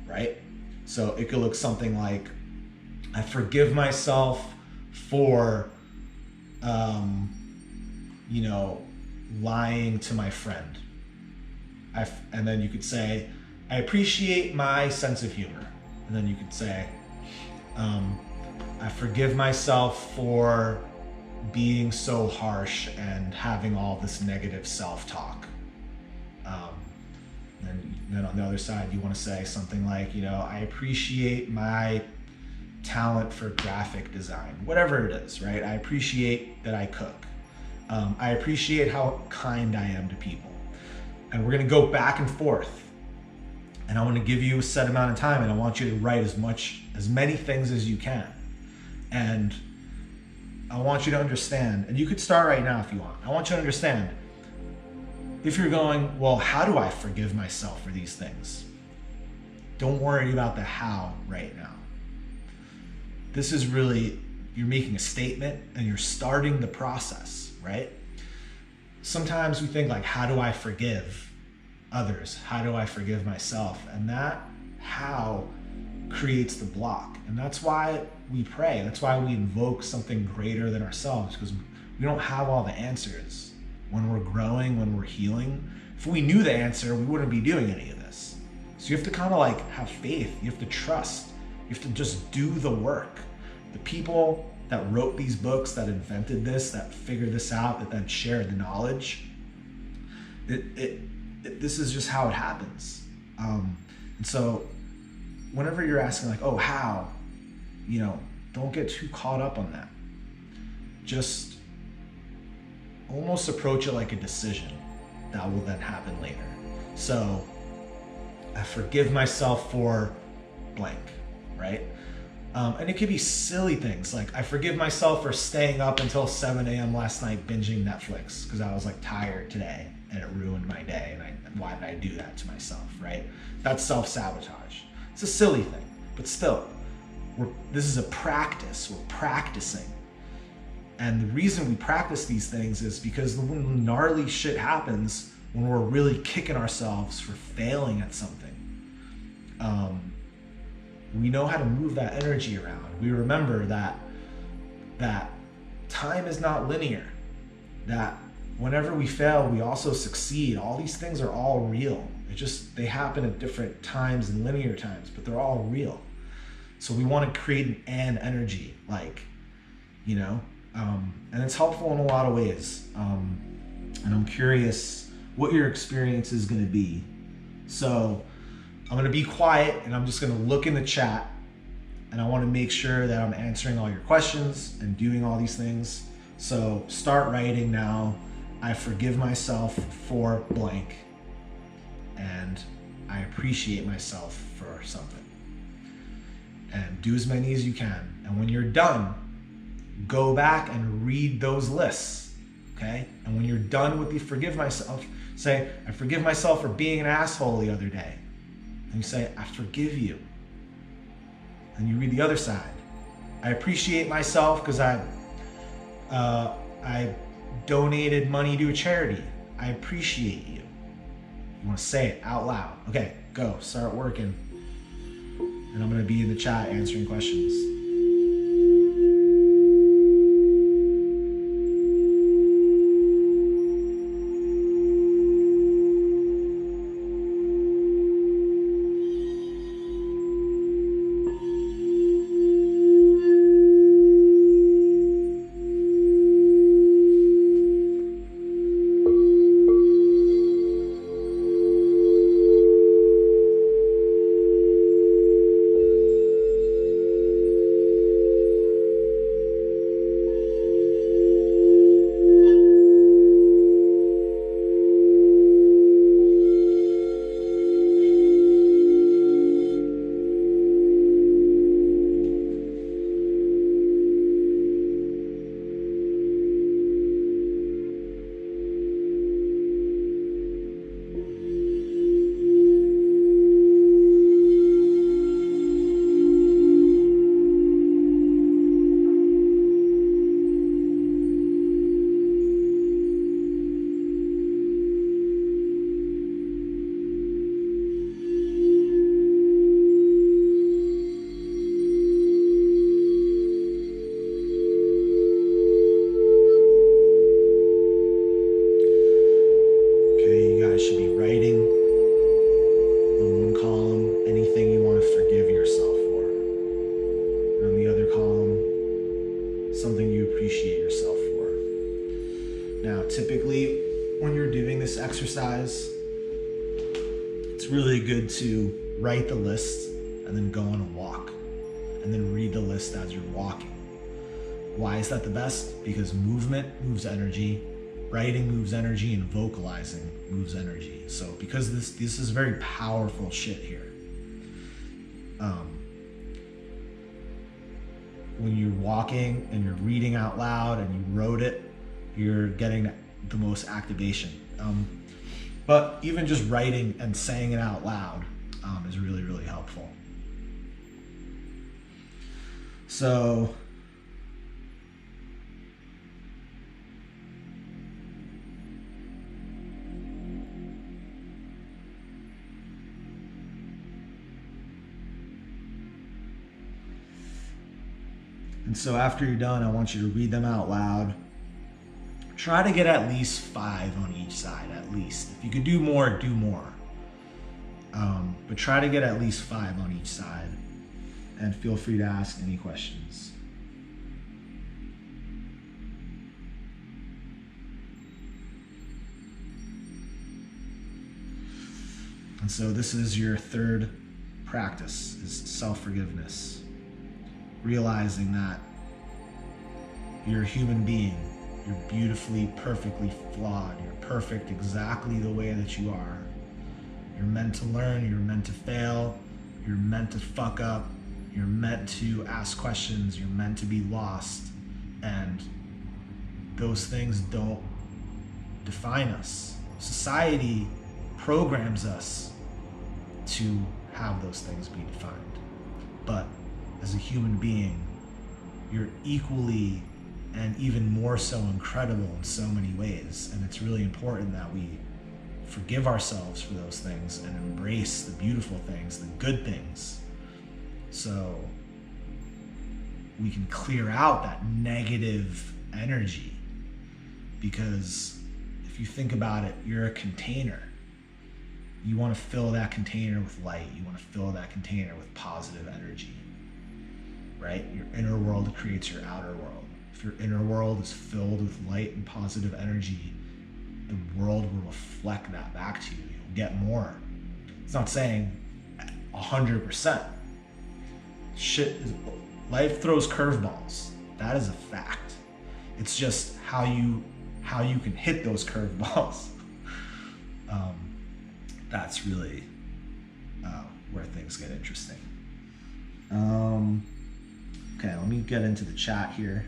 right? So it could look something like, I forgive myself for, lying to my friend. And then you could say, I appreciate my sense of humor. And then you could say, I forgive myself for being so harsh and having all this negative self-talk. And then on the other side, you want to say something like, I appreciate my talent for graphic design, whatever it is, right? I appreciate that I cook. I appreciate how kind I am to people. And we're going to go back and forth. And I want to give you a set amount of time and I want you to write as many things as you can. And I want you to understand, and you could start right now if you want. I want you to understand, if you're going, well, how do I forgive myself for these things? Don't worry about the how right now. This is really, you're making a statement and you're starting the process, right? Sometimes we think like, how do I forgive others? How do I forgive myself? And that how creates the block. And that's why we pray. That's why we invoke something greater than ourselves, because we don't have all the answers. When we're growing, when we're healing, if we knew the answer, we wouldn't be doing any of this. So you have to kind of like have faith. You have to trust. You have to just do the work. the people that wrote these books, that invented this, that figured this out, that then shared the knowledge, this is just how it happens. And so whenever you're asking like, oh, how, don't get too caught up on that. Just almost approach it like a decision that will then happen later. So I forgive myself for blank, right? And it could be silly things like I forgive myself for staying up until 7 a.m. last night binging Netflix because I was like tired today and it ruined my day. And why did I do that to myself, right? That's self-sabotage. It's a silly thing, but still, this is a practice. We're practicing. And the reason we practice these things is because when gnarly shit happens, when we're really kicking ourselves for failing at something, we know how to move that energy around. We remember that time is not linear, that whenever we fail, we also succeed. All these things are all real. They happen at different times and linear times, but they're all real. So we want to create an energy, and it's helpful in a lot of ways. And I'm curious what your experience is going to be. So I'm going to be quiet and I'm just going to look in the chat, and I want to make sure that I'm answering all your questions and doing all these things. So start writing now. I forgive myself for blank, and I appreciate myself for something. And do as many as you can. And when you're done, go back and read those lists, okay? And when you're done with the forgive myself, say, I forgive myself for being an asshole the other day. And you say, I forgive you. And you read the other side. I appreciate myself because I donated money to a charity. I appreciate you. You want to say it out loud. Okay, go, start working. And I'm going to be in the chat answering questions. Exercise, it's really good to write the list and then go on a walk and then read the list as you're walking. Why is that the best? Because movement moves energy, writing moves energy, and vocalizing moves energy. So because this is very powerful shit here. When you're walking and you're reading out loud and you wrote it, you're getting the most activation. But even just writing and saying it out loud is really, really helpful. So after you're done, I want you to read them out loud. Try to get at least 5 on each side, at least. If you could do more, do more. But try to get at least 5 on each side. And feel free to ask any questions. And so this is your third practice, is self-forgiveness. Realizing that you're a human being. You're beautifully, perfectly flawed. You're perfect exactly the way that you are. You're meant to learn. You're meant to fail. You're meant to fuck up. You're meant to ask questions. You're meant to be lost. And those things don't define us. Society programs us to have those things be defined. But as a human being, you're equally and even more so incredible in so many ways. And it's really important that we forgive ourselves for those things and embrace the beautiful things, the good things, so we can clear out that negative energy. Because if you think about it, you're a container. You want to fill that container with light. You want to fill that container with positive energy, right? Your inner world creates your outer world. If your inner world is filled with light and positive energy, the world will reflect that back to you. You'll get more. It's not saying 100%. Life throws curveballs. That is a fact. It's just how you can hit those curveballs. That's really where things get interesting. Okay, let me get into the chat here.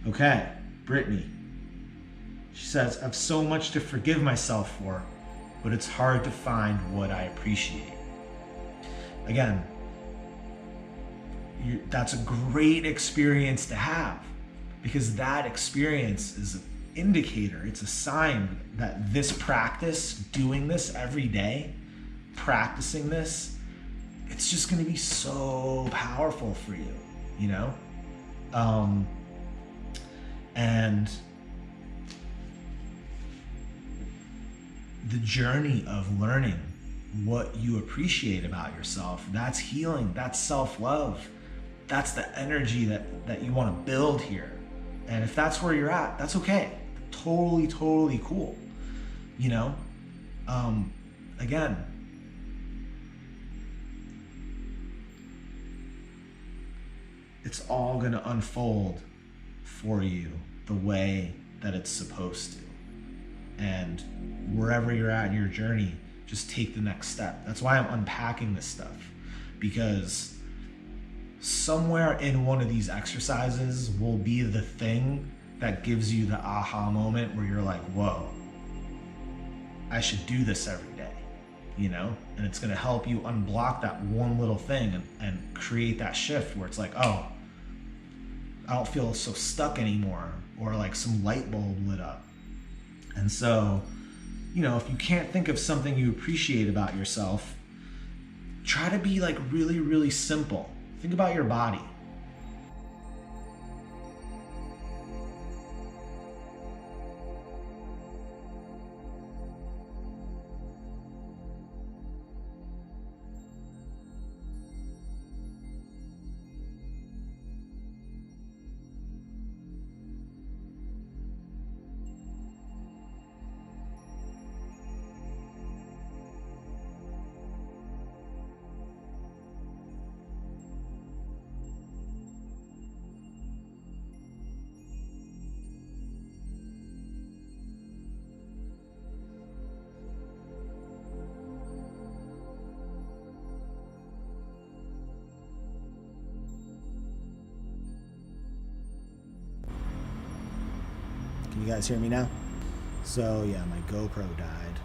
Okay, Brittany. She says, I have so much to forgive myself for, but it's hard to find what I appreciate. Again, that's a great experience to have, because that experience is an indicator. It's a sign that this practice, doing this every day, practicing this, it's just going to be so powerful for you, you know? And the journey of learning what you appreciate about yourself, that's healing, that's self-love, that's the energy that you want to build here. And if that's where you're at, that's okay. Totally cool. You know, again, it's all going to unfold for you the way that it's supposed to. And wherever you're at in your journey, just take the next step. That's why I'm unpacking this stuff, because somewhere in one of these exercises will be the thing that gives you the aha moment where you're like, whoa, I should do this every day, you know? And it's gonna help you unblock that one little thing and create that shift where it's like, oh, I don't feel so stuck anymore, or like some light bulb lit up. And so, you know, if you can't think of something you appreciate about yourself, try to be like really simple. Think about your body. Can you guys hear me now? So yeah, my GoPro died.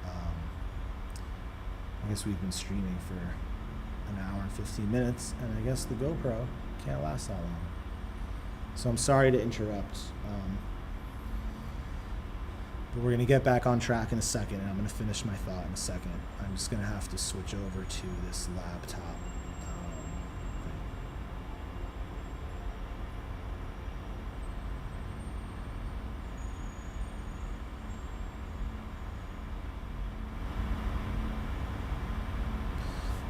I guess we've been streaming for an hour and 15 minutes, and I guess the GoPro can't last that long. So I'm sorry to interrupt. But we're gonna get back on track in a second, and I'm gonna finish my thought in a second. I'm just gonna have to switch over to this laptop.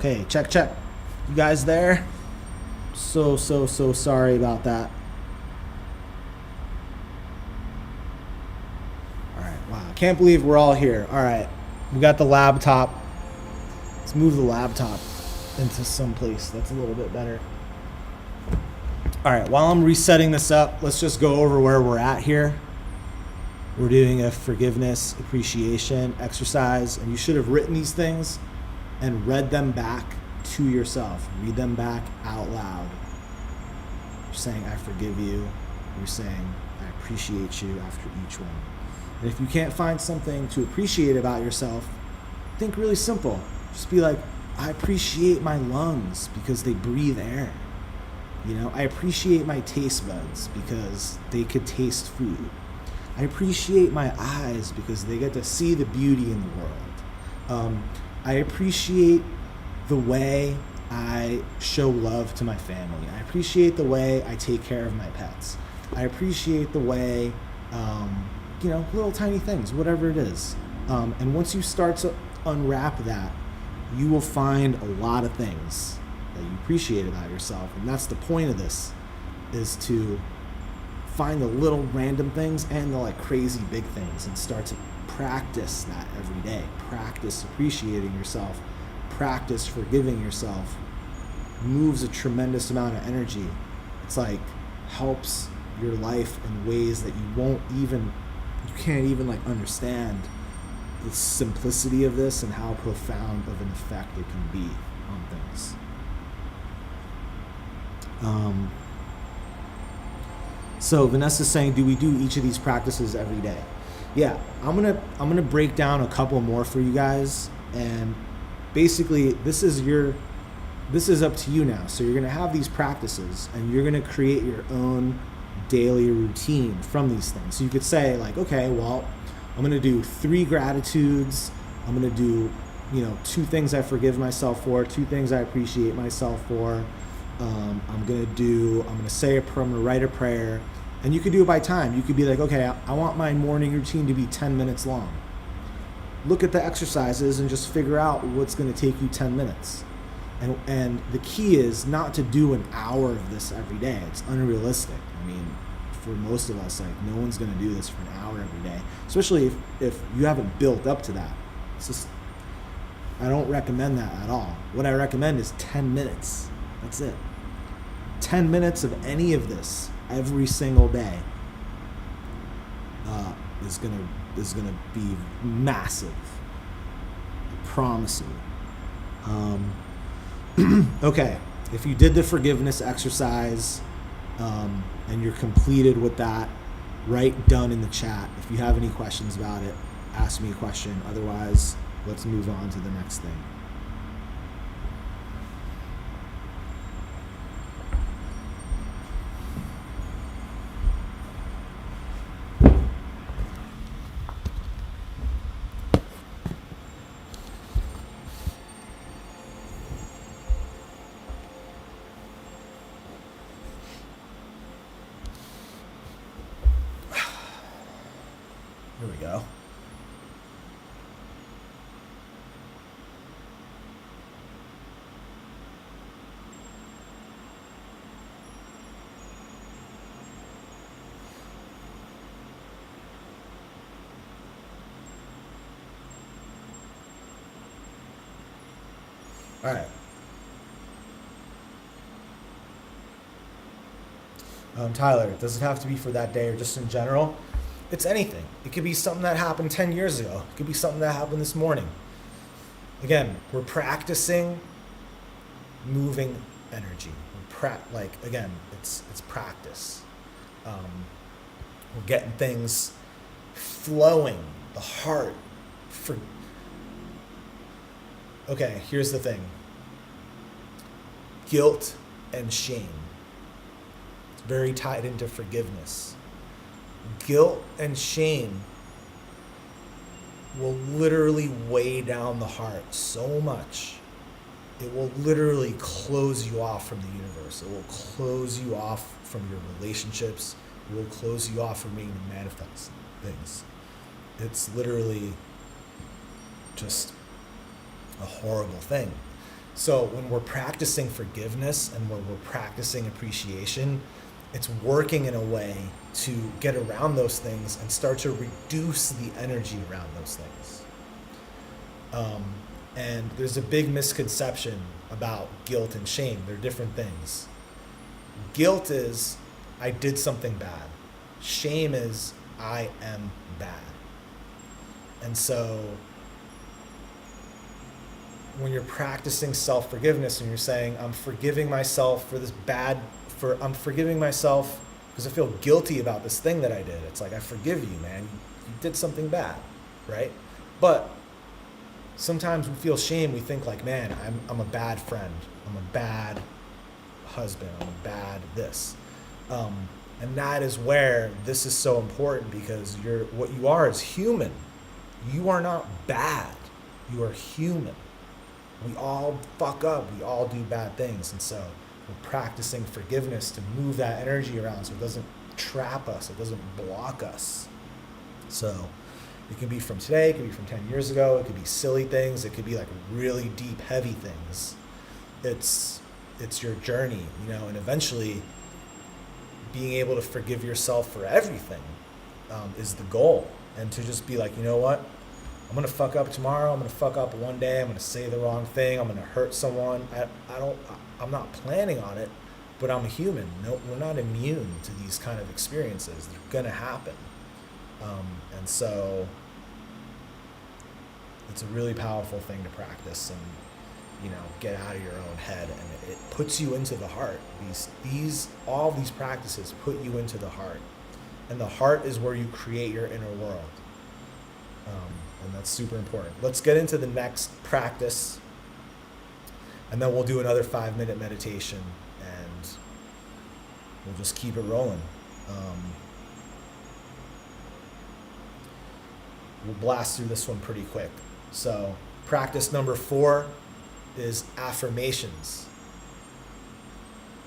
Okay, check. You guys there? So sorry about that. All right, wow, I can't believe we're all here. All right, We got the laptop. Let's move the laptop into some place that's a little bit better. All right, while I'm resetting this up, let's just go over where we're at here. We're doing a forgiveness appreciation exercise, and you should have written these things and read them back to yourself. Read them back out loud. You're saying, I forgive you. You're saying, I appreciate you after each one. And if you can't find something to appreciate about yourself, think really simple. Just be like, I appreciate my lungs because they breathe air. You know, I appreciate my taste buds because they could taste food. I appreciate my eyes because they get to see the beauty in the world. I appreciate the way I show love to my family. I appreciate the way I take care of my pets. I appreciate the way, little tiny things, whatever it is. And once you start to unwrap that, you will find a lot of things that you appreciate about yourself. And that's the point of this, is to find the little random things and the like crazy big things and start to practice that every day. Practice appreciating yourself. Practice forgiving yourself. Moves a tremendous amount of energy. It's like helps your life in ways that you can't even like understand the simplicity of this and how profound of an effect it can be on things. So Vanessa's saying, do we do each of these practices every day? Yeah, I'm gonna break down a couple more for you guys, and basically this is up to you now. So you're gonna have these practices, and you're gonna create your own daily routine from these things. So you could say like, okay, well, I'm gonna do 3 gratitudes. I'm gonna do, 2 things I forgive myself for, 2 things I appreciate myself for. I'm gonna say a prayer, I'm gonna write a prayer, and you could do it by time. You could be like, okay, I want my morning routine to be 10 minutes long. Look at the exercises and just figure out what's gonna take you 10 minutes. And the key is not to do an hour of this every day. It's unrealistic. I mean, for most of us, like, no one's gonna do this for an hour every day, especially if you haven't built up to that. It's just, I don't recommend that at all. What I recommend is 10 minutes. That's it. 10 minutes of any of this every single day is gonna be massive. I promise you. Okay, if you did the forgiveness exercise and you're completed with that, write done in the chat. If you have any questions about it, ask me a question. Otherwise, let's move on to the next thing. Here we go. All right. Tyler, does it have to be for that day or just in general? It's anything. It could be something that happened 10 years ago. It could be something that happened this morning. Again, we're practicing moving energy. It's practice. We're getting things flowing, the heart. Okay, here's the thing. Guilt and shame. It's very tied into forgiveness. Guilt and shame will literally weigh down the heart so much. It will literally close you off from the universe. It will close you off from your relationships. It will close you off from being able to manifest things. It's literally just a horrible thing. So when we're practicing forgiveness and when we're practicing appreciation, it's working in a way to get around those things and start to reduce the energy around those things. And there's a big misconception about guilt and shame. They're different things. Guilt is, I did something bad. Shame is, I am bad. And so when you're practicing self-forgiveness and you're saying, I'm forgiving myself for this I'm forgiving myself because I feel guilty about this thing that I did. It's like, I forgive you, man. You did something bad, right? But sometimes we feel shame. We think like, man, I'm a bad friend. I'm a bad husband. I'm a bad this. And that is where this is so important, because what you are is human. You are not bad. You are human. We all fuck up. We all do bad things. And so we're practicing forgiveness to move that energy around so it doesn't trap us. It doesn't block us. So it can be from today. It could be from 10 years ago. It could be silly things. It could be like really deep, heavy things. It's your journey, and eventually being able to forgive yourself for everything is the goal. And to just be like, you know what? I'm going to fuck up tomorrow. I'm going to fuck up one day. I'm going to say the wrong thing. I'm going to hurt someone. I'm not planning on it, but I'm a human. No, we're not immune to these kind of experiences. They're going to happen. And so it's a really powerful thing to practice and, get out of your own head. And it puts you into the heart. All these practices put you into the heart. And the heart is where you create your inner world. And that's super important. Let's get into the next practice, and then we'll do another 5-minute meditation, and we'll just keep it rolling. We'll blast through this one pretty quick. So practice number 4 is affirmations.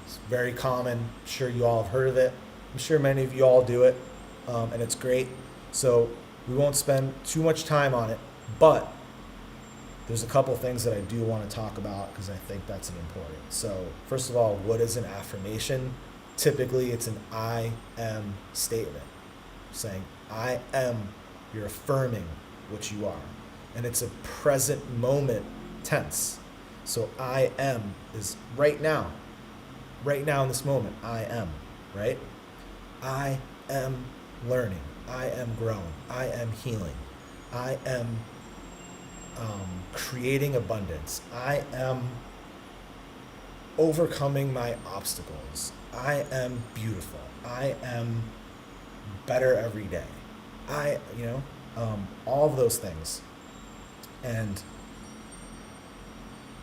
It's very common. I'm sure you all have heard of it. I'm sure many of you all do it, and it's great. So we won't spend too much time on it, but there's a couple things that I do want to talk about because I think that's important. So first of all, what is an affirmation? Typically, it's an I am statement. Saying, I am, you're affirming what you are. And it's a present moment tense. So I am is right now. Right now in this moment, I am, right? I am learning. I am growing. I am healing. I am creating abundance. I am overcoming my obstacles. I am beautiful. I am better every day. All of those things. And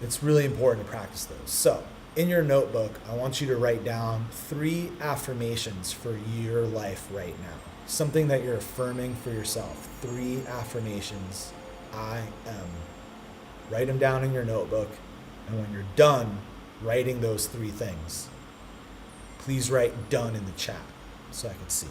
it's really important to practice those. So in your notebook, I want you to write down 3 affirmations for your life right now. Something that you're affirming for yourself. 3 affirmations. I am. Write them down in your notebook. And when you're done writing those 3 things, please write done in the chat so I can see.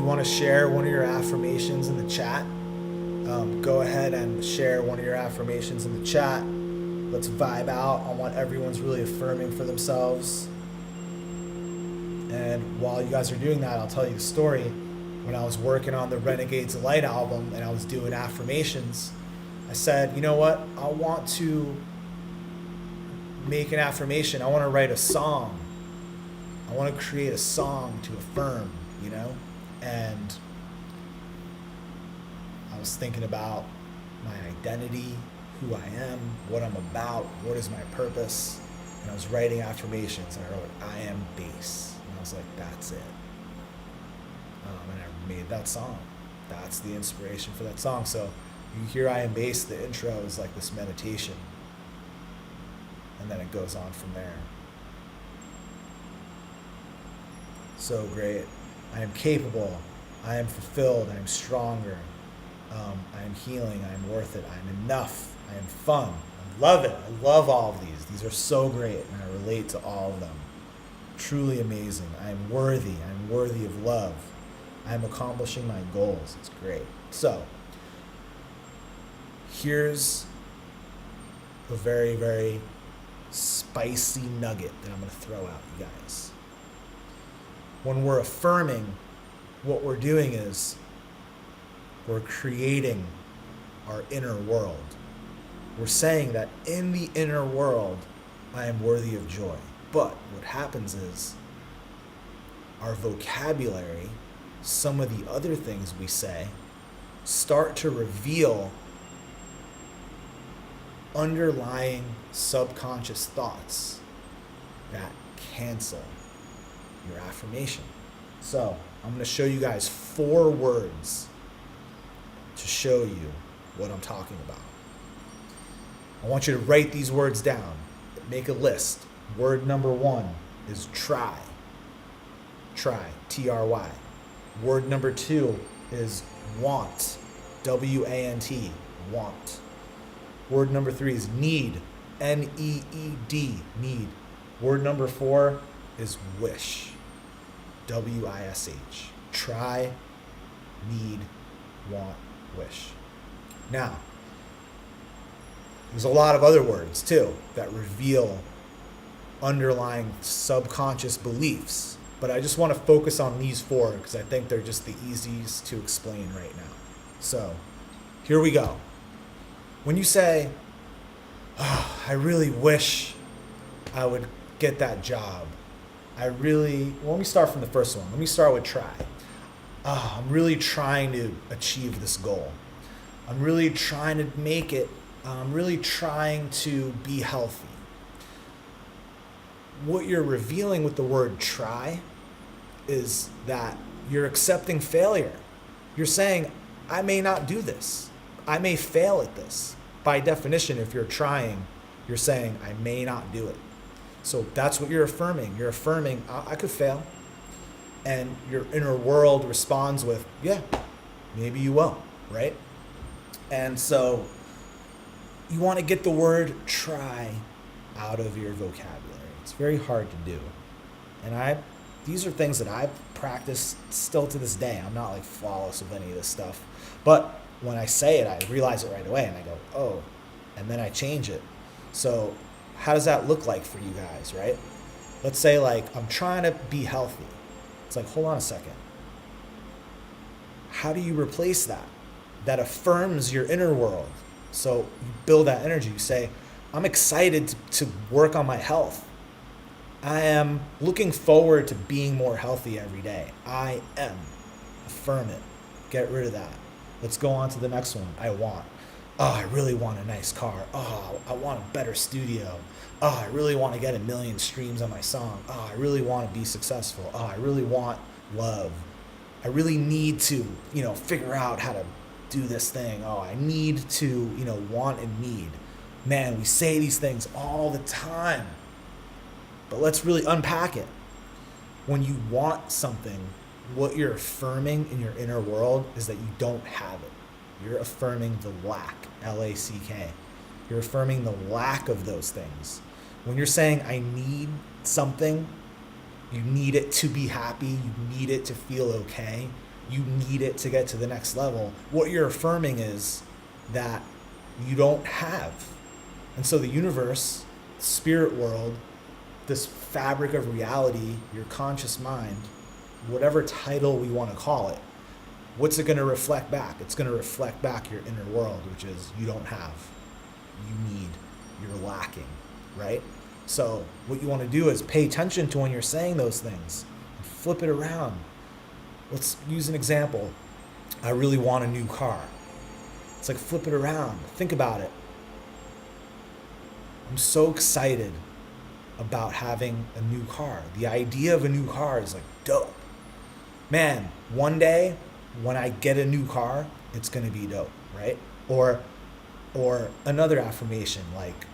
Want to share one of your affirmations in the chat, go ahead and share one of your affirmations in the chat. Let's vibe out on what everyone's really affirming for themselves. And while you guys are doing that, I'll tell you the story. When I was working on the Renegades of Light album and I was doing affirmations, I said, you know what? I want to make an affirmation. I want to write a song. I want to create a song to affirm, And I was thinking about my identity, who I am, what I'm about, what is my purpose. And I was writing affirmations, and I wrote, I am base. And I was like, that's it. And I made that song. That's the inspiration for that song. So You hear I Am Base, the intro is like this meditation. And then it goes on from there. So great. I am capable. I am fulfilled. I am stronger. I am healing. I am worth it. I am enough. I am fun. I love it. I love all of these. These are so great, and I relate to all of them. Truly amazing. I am worthy. I am worthy of love. I am accomplishing my goals. It's great. So, here's a very, very spicy nugget that I'm going to throw out, you guys. When we're affirming, what we're doing is we're creating our inner world. We're saying that in the inner world, I am worthy of joy. But what happens is our vocabulary, some of the other things we say, start to reveal underlying subconscious thoughts that cancel your affirmation. So I'm going to show you guys 4 words to show you what I'm talking about. I want you to write these words down. Make a list. Word number 1 is try. Try, T-R-Y. Word number 2 is want, W-A-N-T, want. Word number 3 is need, N-E-E-D, need. Word number 4 is wish, W-I-S-H. Try, need, want, wish. Now, there's a lot of other words too that reveal underlying subconscious beliefs, but I just want to focus on these 4 because I think they're just the easiest to explain right now. So, here we go. When you say, oh, I really wish I would get that job. Well, let me start from the first one. Let me start with try. Oh, I'm really trying to achieve this goal. I'm really trying to make it. I'm really trying to be healthy. What you're revealing with the word try is that you're accepting failure. You're saying, I may not do this. I may fail at this. By definition, if you're trying, you're saying, I may not do it. So that's what you're affirming. You're affirming, I could fail. And your inner world responds with, yeah, maybe you will, right? And so you want to get the word try out of your vocabulary. It's very hard to do. And these are things that I practice still to this day. I'm not like flawless with any of this stuff. But when I say it, I realize it right away and I go, oh, and then I change it. So how does that look like for you guys, right? Let's say like, I'm trying to be healthy. It's like, hold on a second. How do you replace that? That affirms your inner world. So you build that energy. You say, I'm excited to work on my health. I am looking forward to being more healthy every day. I am. Affirm it. Get rid of that. Let's go on to the next one. I want. Oh, I really want a nice car. Oh, I want a better studio. Oh, I really want to get 1 million streams on my song. Oh, I really want to be successful. Oh, I really want love. I really need to, figure out how to do this thing. Oh, I need to, want and need. Man, we say these things all the time. But let's really unpack it. When you want something, what you're affirming in your inner world is that you don't have it. You're affirming the lack, L-A-C-K. You're affirming the lack of those things. When you're saying, I need something, you need it to be happy, you need it to feel okay, you need it to get to the next level, what you're affirming is that you don't have. And so the universe, the spirit world, this fabric of reality, your conscious mind, whatever title we want to call it, what's it going to reflect back? It's going to reflect back your inner world, which is you don't have, you need, you're lacking, right? So what you want to do is pay attention to when you're saying those things and flip it around. Let's use an example. I really want a new car. It's like flip it around. Think about it. I'm so excited about having a new car. The idea of a new car is like dope. Man, one day when I get a new car, it's going to be dope, right? Or another affirmation like,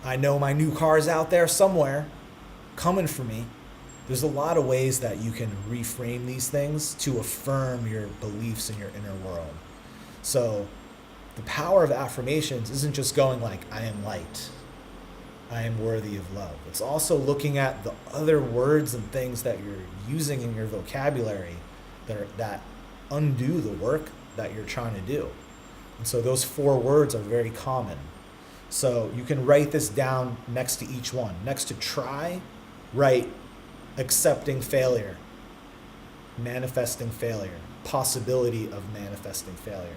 I know my new car's out there somewhere coming for me. There's a lot of ways that you can reframe these things to affirm your beliefs in your inner world. So the power of affirmations isn't just going like, I am light, I am worthy of love. It's also looking at the other words and things that you're using in your vocabulary that undo the work that you're trying to do. And so those 4 words are very common. So you can write this down next to each one. Next to try, write accepting failure, manifesting failure, possibility of manifesting failure.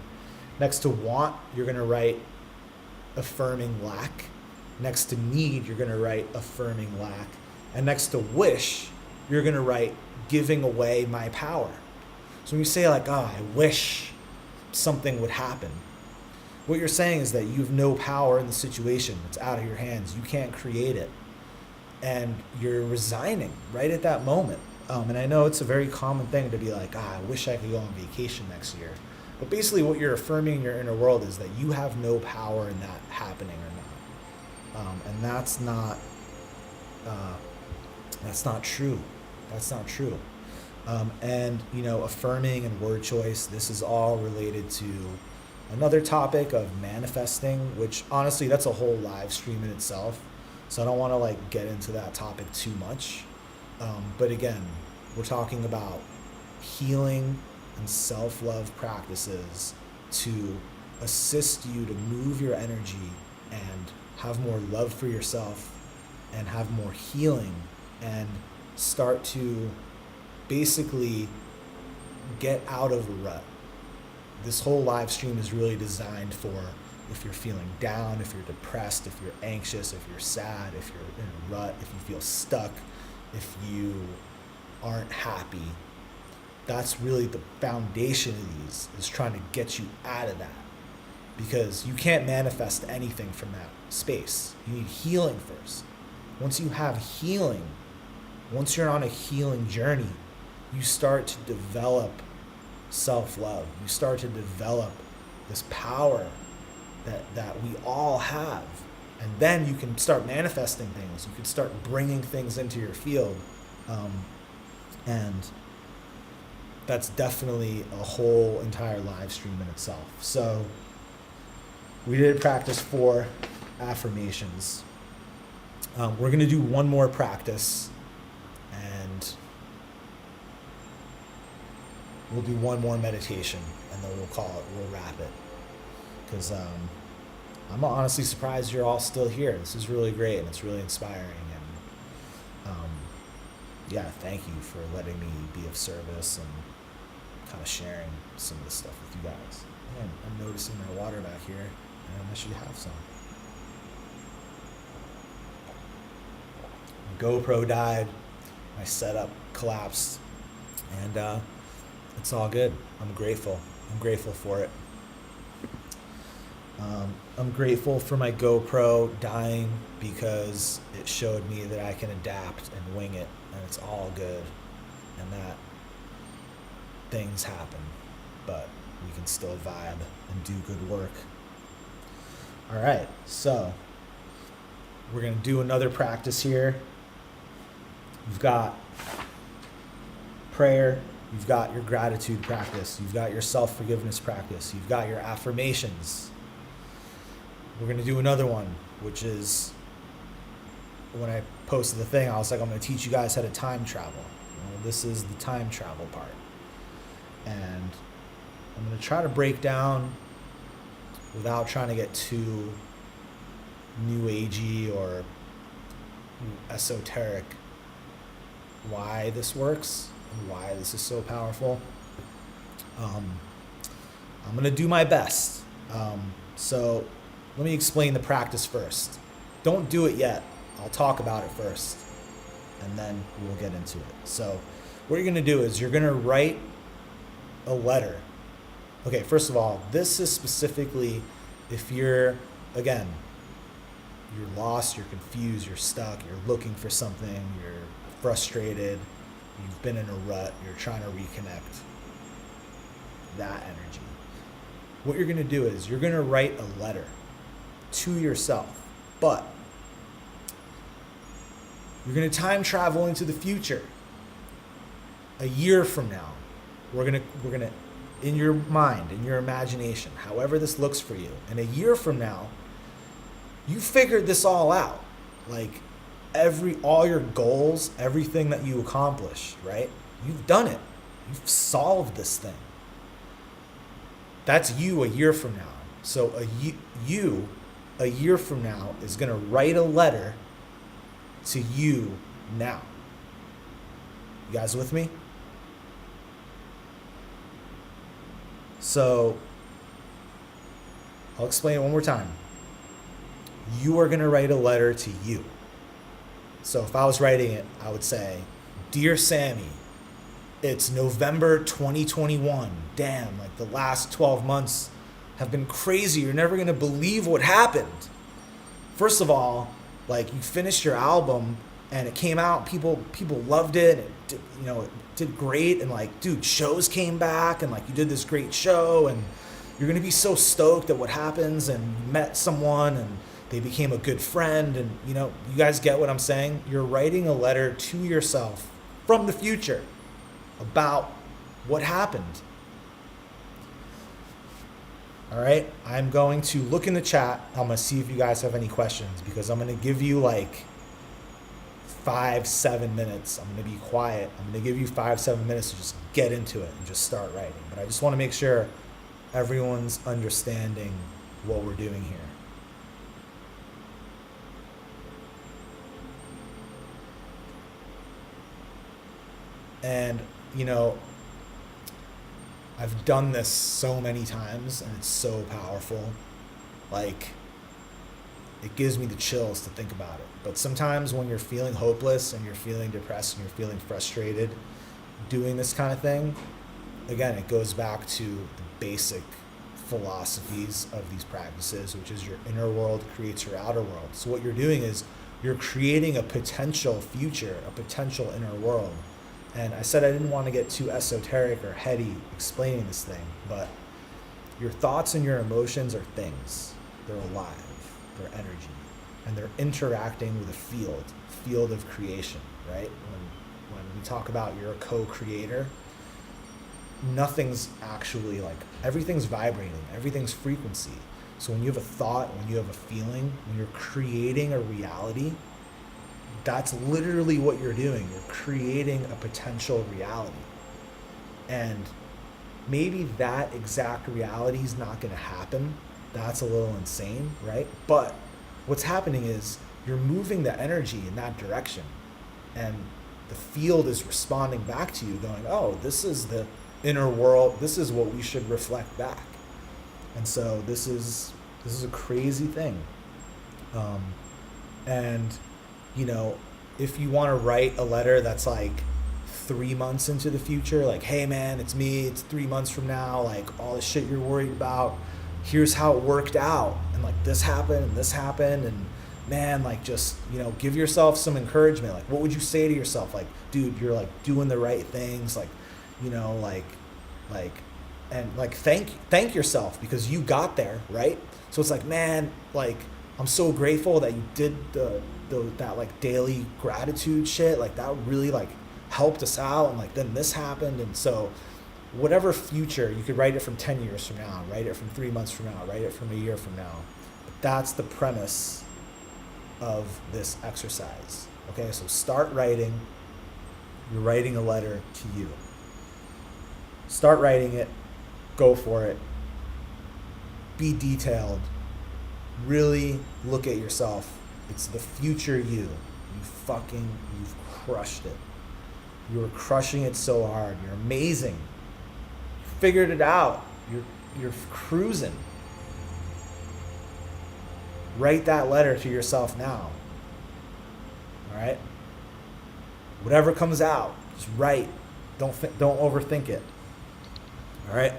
Next to want, you're going to write affirming lack. Next to need, you're going to write affirming lack. And next to wish, you're going to write giving away my power. So when you say like, I wish something would happen, what you're saying is that you have no power in the situation. It's out of your hands. You can't create it. And you're resigning right at that moment. And I know it's a very common thing to be like, I wish I could go on vacation next year. But basically what you're affirming in your inner world is that you have no power in that happening or not. And that's not true. That's not true. And, affirming and word choice, this is all related to another topic of manifesting, which honestly, that's a whole live stream in itself. So I don't want to get into that topic too much. But again, we're talking about healing and self-love practices to assist you to move your energy and have more love for yourself and have more healing and start to basically get out of a rut. This whole live stream is really designed for if you're feeling down, if you're depressed, if you're anxious, if you're sad, if you're in a rut, if you feel stuck, if you aren't happy. That's really the foundation of these, is trying to get you out of that. Because you can't manifest anything from that space. You need healing first. Once you have healing, once you're on a healing journey, you start to develop self-love. You start to develop this power that we all have. And then you can start manifesting things. You can start bringing things into your field. And that's definitely a whole entire live stream in itself. So we did practice 4 affirmations. We're going to do one more practice, and we'll do one more meditation, and then we'll wrap it. Because I'm honestly surprised you're all still here. This is really great, and it's really inspiring. And thank you for letting me be of service and kind of sharing some of this stuff with you guys. Man, I'm noticing my water back here, and I should have some. My GoPro died, my setup collapsed, and it's all good. I'm grateful. I'm grateful for it. I'm grateful for my GoPro dying because it showed me that I can adapt and wing it, and it's all good, and that things happen, but we can still vibe and do good work. All right, so we're going to do another practice here. You've got prayer, you've got your gratitude practice, you've got your self-forgiveness practice, you've got your affirmations. We're going to do another one, which is, when I posted the thing, I was like, I'm going to teach you guys how to time travel. Well, this is the time travel part. And I'm going to try to break down, without trying to get too new agey or esoteric, why this works and why this is so powerful. I'm going to do my best. So let me explain the practice first. Don't do it yet. I'll talk about it first, and then we'll get into it. So what you're going to do is you're going to write a letter. Okay, first of all, this is specifically if you're lost, you're confused, you're stuck, you're looking for something, you're frustrated, you've been in a rut, you're trying to reconnect. that energy. What you're going to do is you're going to write a letter to yourself, but you're going to time travel into the future. A year from now, we're going to in your mind, in your imagination, however this looks for you. And a year from now, you figured this all out. Like all your goals, everything that you accomplished, right? You've done it. You've solved this thing. That's you a year from now. So you a year from now is going to write a letter to you now. You guys with me? So I'll explain it one more time. You are going to write a letter to you. So if I was writing it, I would say, Dear Sammy, it's November 2021. Damn, like the last 12 months have been crazy. You're never going to believe what happened. First of all, like you finished your album and it came out, people loved it. It did, it did great. And like, dude, shows came back and like you did this great show and you're going to be so stoked at what happens, and you met someone and they became a good friend. And you guys get what I'm saying? You're writing a letter to yourself from the future about what happened. All right, I'm going to look in the chat. I'm going to see if you guys have any questions, because I'm going to give you like 5-7 minutes. I'm going to be quiet. I'm going to give you 5-7 minutes to just get into it and just start writing. But I just want to make sure everyone's understanding what we're doing here. And, I've done this so many times and it's so powerful. Like, it gives me the chills to think about it. But sometimes when you're feeling hopeless and you're feeling depressed and you're feeling frustrated doing this kind of thing, again, it goes back to the basic philosophies of these practices, which is your inner world creates your outer world. So what you're doing is you're creating a potential future, a potential inner world. And I said I didn't want to get too esoteric or heady explaining this thing, but your thoughts and your emotions are things. They're alive, they're energy, and they're interacting with a field of creation, right? When we talk about you're a co-creator, nothing's actually like, everything's vibrating, everything's frequency. So when you have a thought, when you have a feeling, when you're creating a reality, that's literally what you're doing. You're creating a potential reality. And maybe that exact reality is not going to happen. That's a little insane, right? But what's happening is you're moving the energy in that direction. And the field is responding back to you going, oh, this is the inner world. This is what we should reflect back. And so this is a crazy thing. If you want to write a letter that's like 3 months into the future, like, hey man, it's me, it's 3 months from now, like all the shit you're worried about, here's how it worked out, and like this happened, and man, like just, give yourself some encouragement. Like, what would you say to yourself? Like, dude, you're like doing the right things, like, thank yourself because you got there, right? So it's like, man, like, I'm so grateful that you did that like daily gratitude shit, like that really like helped us out, and like then this happened. And so whatever future, you could write it from 10 years from now, write it from 3 months from now, write it from a year from now. But that's the premise of this exercise. Okay, so start writing. You're writing a letter to you. Start writing it, go for it, be detailed, really look at yourself. It's the future you. You've crushed it. You were crushing it so hard. You're amazing. You figured it out. You're cruising. Write that letter to yourself now. All right? Whatever comes out, just write. Don't overthink it. All right?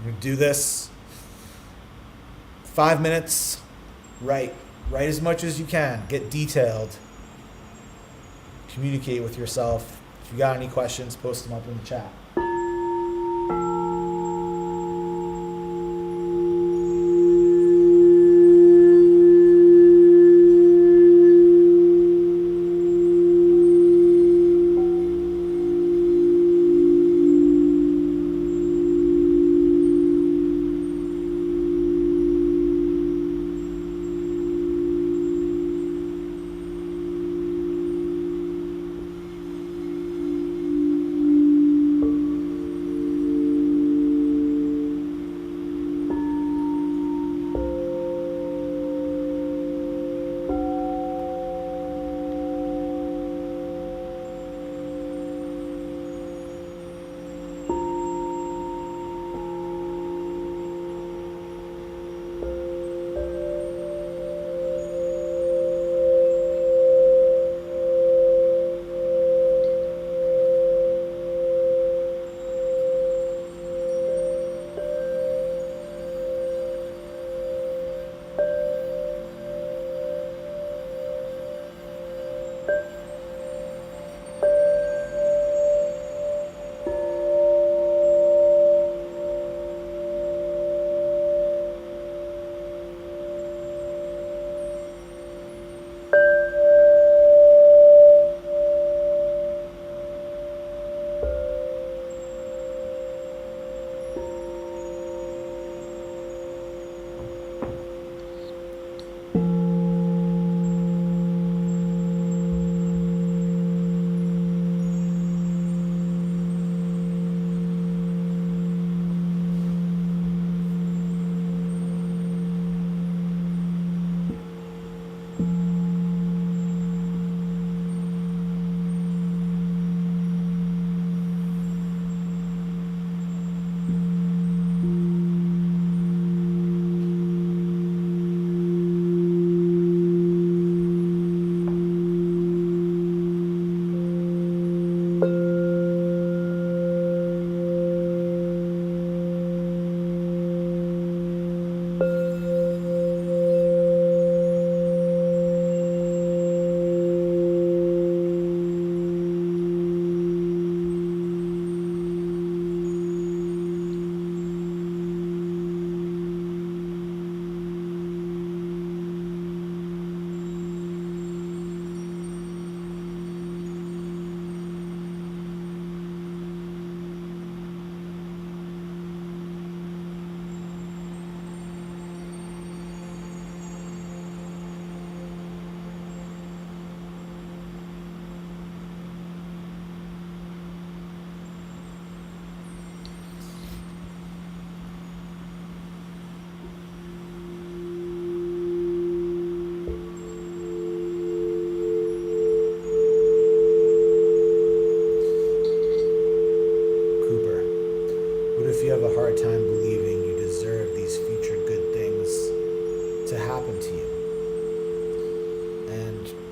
You're gonna do this. 5 minutes. Write as much as you can. Get detailed. Communicate with yourself. If you got any questions, post them up in the chat.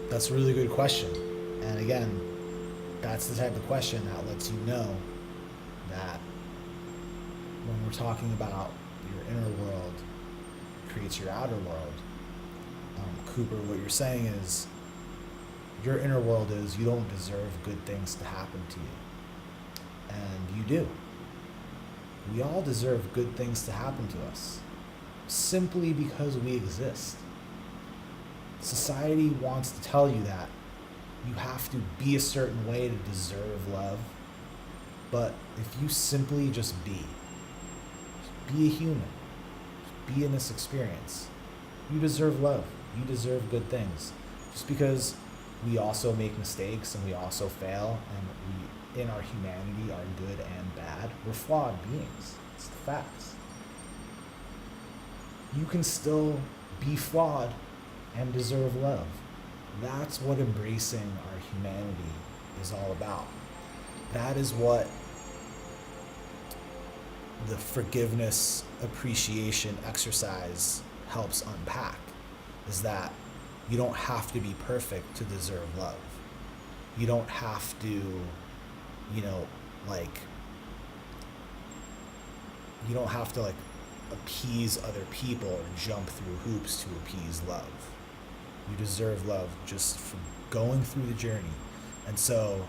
That's a really good question. And again, that's the type of question that lets you know that when we're talking about your inner world creates your outer world, Cooper, what you're saying is your inner world is you don't deserve good things to happen to you. And you do. We all deserve good things to happen to us simply because we exist. Society wants to tell you that you have to be a certain way to deserve love. But if you simply just be a human, be in this experience, you deserve love. You deserve good things. Just because we also make mistakes and we also fail and we, in our humanity, are good and bad, we're flawed beings. It's the facts. You can still be flawed and deserve love. That's what embracing our humanity is all about. That is what the forgiveness appreciation exercise helps unpack, is that you don't have to be perfect to deserve love. You don't have to, you don't have to appease other people or jump through hoops to appease love. You deserve love just for going through the journey. And so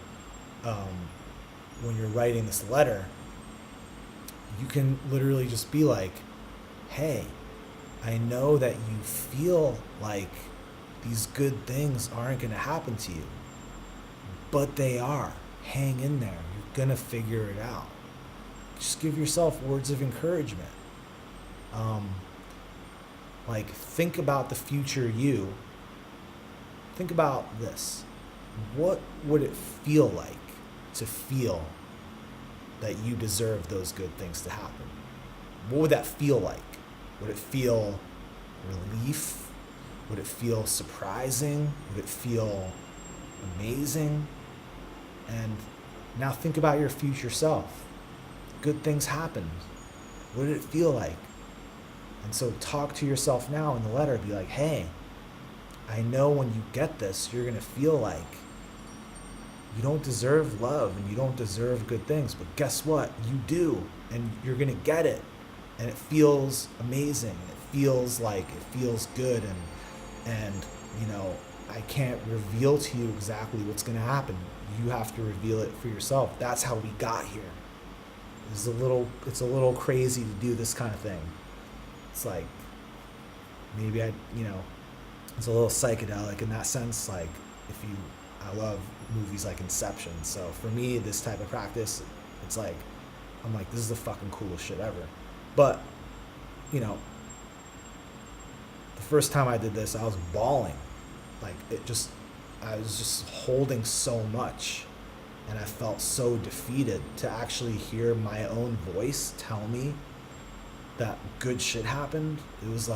when you're writing this letter, you can literally just be like, hey, I know that you feel like these good things aren't going to happen to you, but they are. Hang in there. You're going to figure it out. Just give yourself words of encouragement. Think about the future you. Think about this. What would it feel like to feel that you deserve those good things to happen? What would that feel like? Would it feel relief? Would it feel surprising? Would it feel amazing? And now think about your future self. Good things happened. What did it feel like? And so talk to yourself now in the letter. Be like, hey, I know when you get this, you're going to feel like you don't deserve love and you don't deserve good things. But guess what? You do. And you're going to get it. And it feels amazing. It feels good. And I can't reveal to you exactly what's going to happen. You have to reveal it for yourself. That's how we got here. It's a little crazy to do this kind of thing. It's like, maybe it's a little psychedelic in that sense. I love movies like Inception. So for me, this type of practice, it's like, I'm like, this is the fucking coolest shit ever. But, the first time I did this, I was bawling. I was just holding so much. And I felt so defeated to actually hear my own voice tell me that good shit happened. It was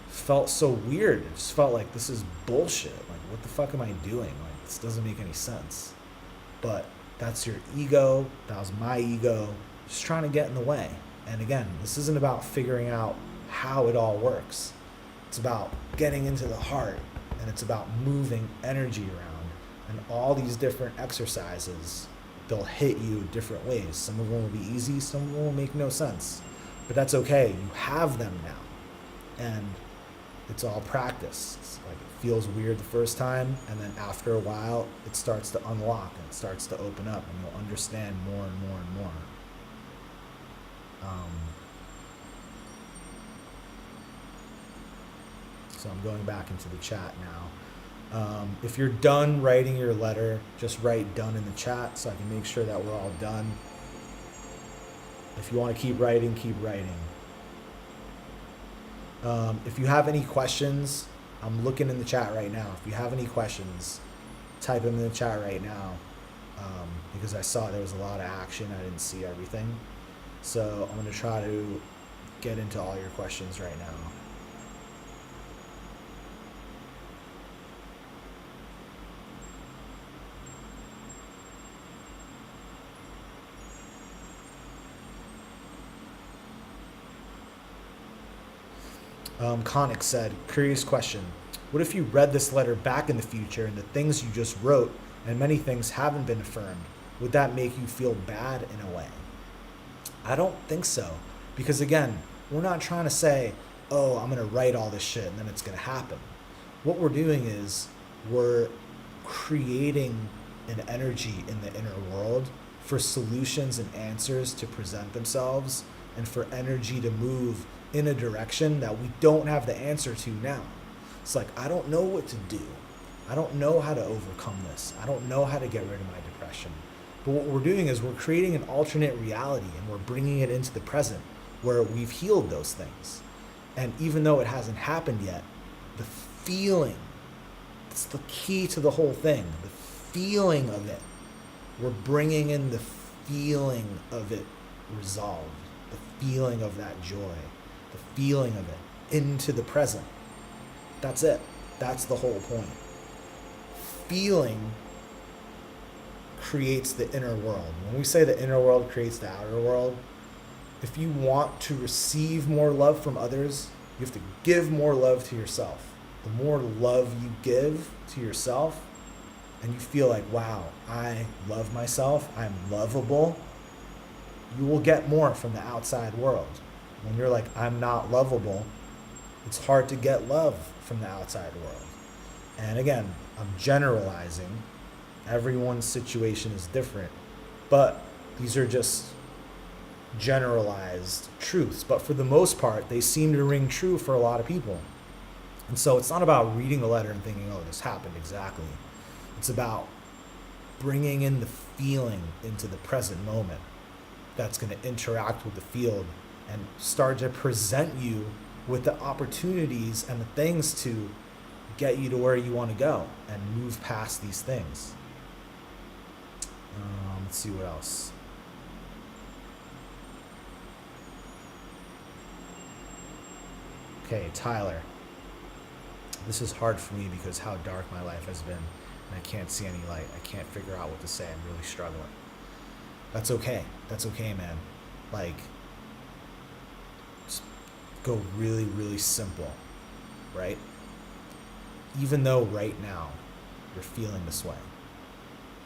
felt so weird. It just felt like this is bullshit. What the fuck am I doing? This doesn't make any sense. But that's your ego. That was my ego. Just trying to get in the way. And again, this isn't about figuring out how it all works. It's about getting into the heart. And it's about moving energy around. And all these different exercises, they'll hit you different ways. Some of them will be easy, some of them will make no sense. But that's okay. You have them now. And it's all practice. It feels weird the first time, and then after a while, it starts to unlock and it starts to open up, and you'll understand more and more and more. So I'm going back into the chat now. If you're done writing your letter, just write done in the chat so I can make sure that we're all done. If you want to keep writing, keep writing. If you have any questions, I'm looking in the chat right now. If you have any questions, type them in the chat right now. Because I saw there was a lot of action. I didn't see everything. So I'm going to try to get into all your questions right now. Conic said, curious question. What if you read this letter back in the future and the things you just wrote and many things haven't been affirmed? Would that make you feel bad in a way? I don't think so. Because again, we're not trying to say, oh, I'm going to write all this shit and then it's going to happen. What we're doing is we're creating an energy in the inner world for solutions and answers to present themselves and for energy to move in a direction that we don't have the answer to now. It's like, I don't know what to do. I don't know how to overcome this. I don't know how to get rid of my depression. But what we're doing is we're creating an alternate reality and we're bringing it into the present where we've healed those things. And even though it hasn't happened yet, the feeling, it's the key to the whole thing, the feeling of it. We're bringing in the feeling of it resolved, the feeling of that joy, the feeling of it into the present. That's it. That's the whole point. Feeling creates the inner world. When we say the inner world creates the outer world, if you want to receive more love from others, you have to give more love to yourself. The more love you give to yourself, and you feel like, wow, I love myself, I'm lovable, you will get more from the outside world. When you're like, I'm not lovable, it's hard to get love from the outside world. And again, I'm generalizing. Everyone's situation is different, but these are just generalized truths. But for the most part, they seem to ring true for a lot of people. And so it's not about reading the letter and thinking, oh, this happened exactly. It's about bringing in the feeling into the present moment that's going to interact with the field and start to present you with the opportunities and the things to get you to where you want to go and move past these things. Let's see what else. Okay, Tyler. This is hard for me because how dark my life has been and I can't see any light. I can't figure out what to say. I'm really struggling. That's okay. That's okay, man. Like, just go really, really simple, right? Even though right now you're feeling this way,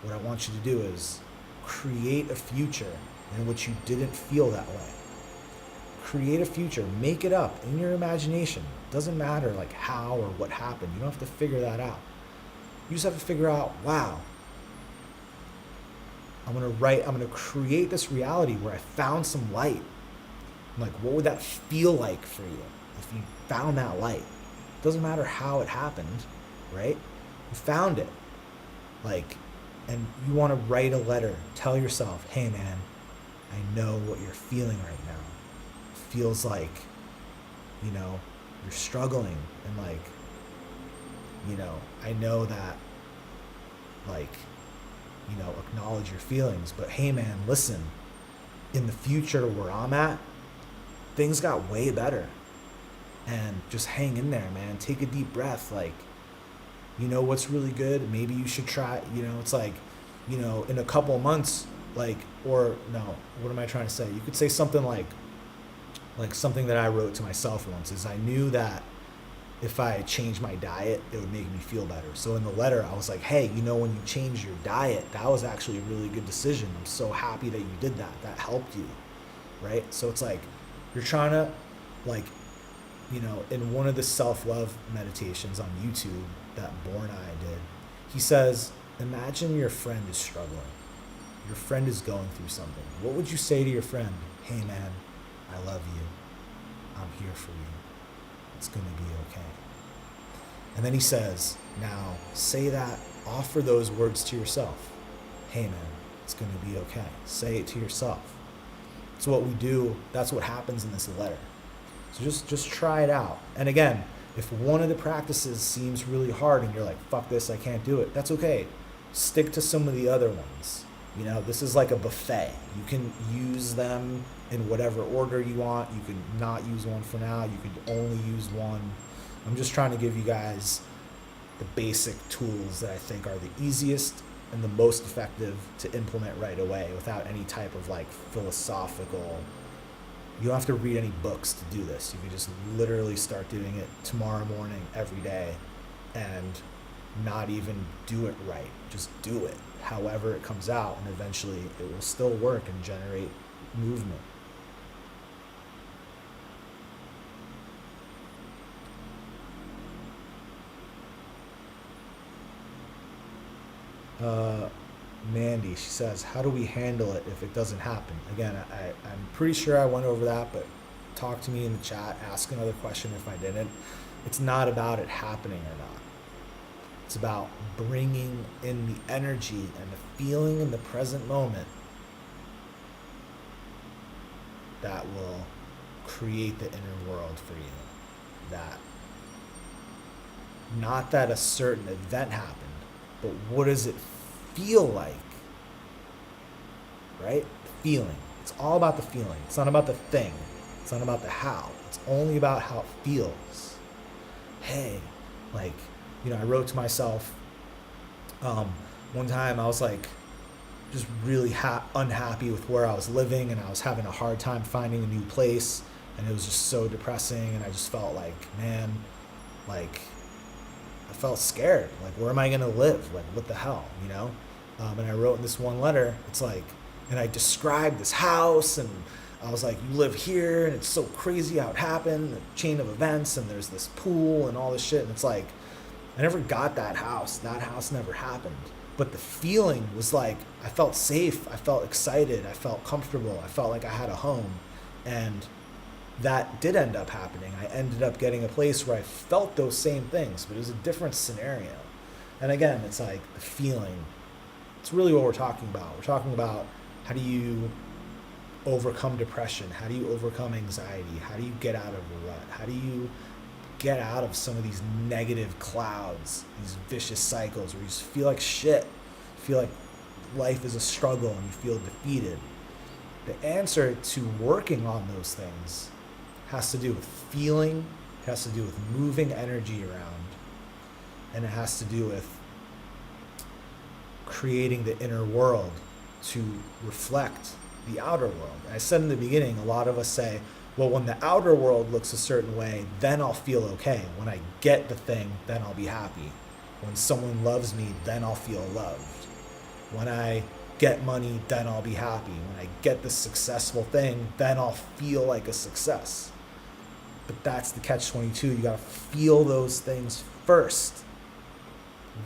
what I want you to do is create a future in which you didn't feel that way. Create a future, make it up in your imagination. Doesn't matter like how or what happened. You don't have to figure that out. You just have to figure out, wow, I'm gonna create this reality where I found some light. I'm like, what would that feel like for you if you found that light? Doesn't matter how it happened, right? You found it. Like, and you want to write a letter, tell yourself, hey man, I know what you're feeling right now. It feels like, you're struggling and like, I know that, acknowledge your feelings, but hey man, listen, in the future where I'm at, things got way better. And just hang in there, man. Take a deep breath. Like, what's really good? Maybe you should try, it's like, in a couple of months, like, or no, what am I trying to say? You could say something like something that I wrote to myself once is I knew that if I changed my diet, it would make me feel better. So in the letter, I was like, hey, when you change your diet, that was actually a really good decision. I'm so happy that you did that. That helped you, right? So it's like, you're trying to, like, in one of the self-love meditations on YouTube that Born Eye did, he says, imagine your friend is struggling. Your friend is going through something. What would you say to your friend? Hey man, I love you. I'm here for you. It's going to be okay. And then he says, now say that, offer those words to yourself. Hey man, it's going to be okay. Say it to yourself. That's what we do. That's what happens in this letter. So just try it out. And again, if one of the practices seems really hard and you're like, fuck this, I can't do it, that's okay. Stick to some of the other ones. This is like a buffet. You can use them in whatever order you want. You can not use one for now. You can only use one. I'm just trying to give you guys the basic tools that I think are the easiest and the most effective to implement right away without any type of like philosophical. You don't have to read any books to do this. You can just literally start doing it tomorrow morning, every day, and not even do it right. Just do it however it comes out, and eventually it will still work and generate movement. Mandy, she says, how do we handle it if it doesn't happen? Again, I'm pretty sure I went over that, but talk to me in the chat, ask another question if I didn't. It's not about it happening or not. It's about bringing in the energy and the feeling in the present moment that will create the inner world for you. That, not that a certain event happened, but what does it feel like? Right? The feeling. It's all about the feeling. It's not about the thing. It's not about the how. It's only about how it feels. Hey, like, you know, I wrote to myself one time. I was like just really unhappy with where I was living, and I was having a hard time finding a new place, and it was just so depressing, and I just felt like, man, like, I felt scared. Like, where am I going to live? Like, what the hell, you know? And I wrote in this one letter, it's like, and I described this house, and I was like, you live here, and it's so crazy how it happened, the chain of events, and there's this pool and all this shit. And it's like, I never got that house. That house never happened. But the feeling was like, I felt safe. I felt excited. I felt comfortable. I felt like I had a home. And that did end up happening. I ended up getting a place where I felt those same things, but it was a different scenario. And again, it's like the feeling. It's really what we're talking about. We're talking about, how do you overcome depression? How do you overcome anxiety? How do you get out of a rut? How do you get out of some of these negative clouds, these vicious cycles where you just feel like shit, feel like life is a struggle and you feel defeated? The answer to working on those things has to do with feeling, it has to do with moving energy around, and it has to do with creating the inner world to reflect the outer world. And I said in the beginning, a lot of us say, well, when the outer world looks a certain way, then I'll feel okay. When I get the thing, then I'll be happy. When someone loves me, then I'll feel loved. When I get money, then I'll be happy. When I get this successful thing, then I'll feel like a success. But that's the catch-22. You gotta feel those things first.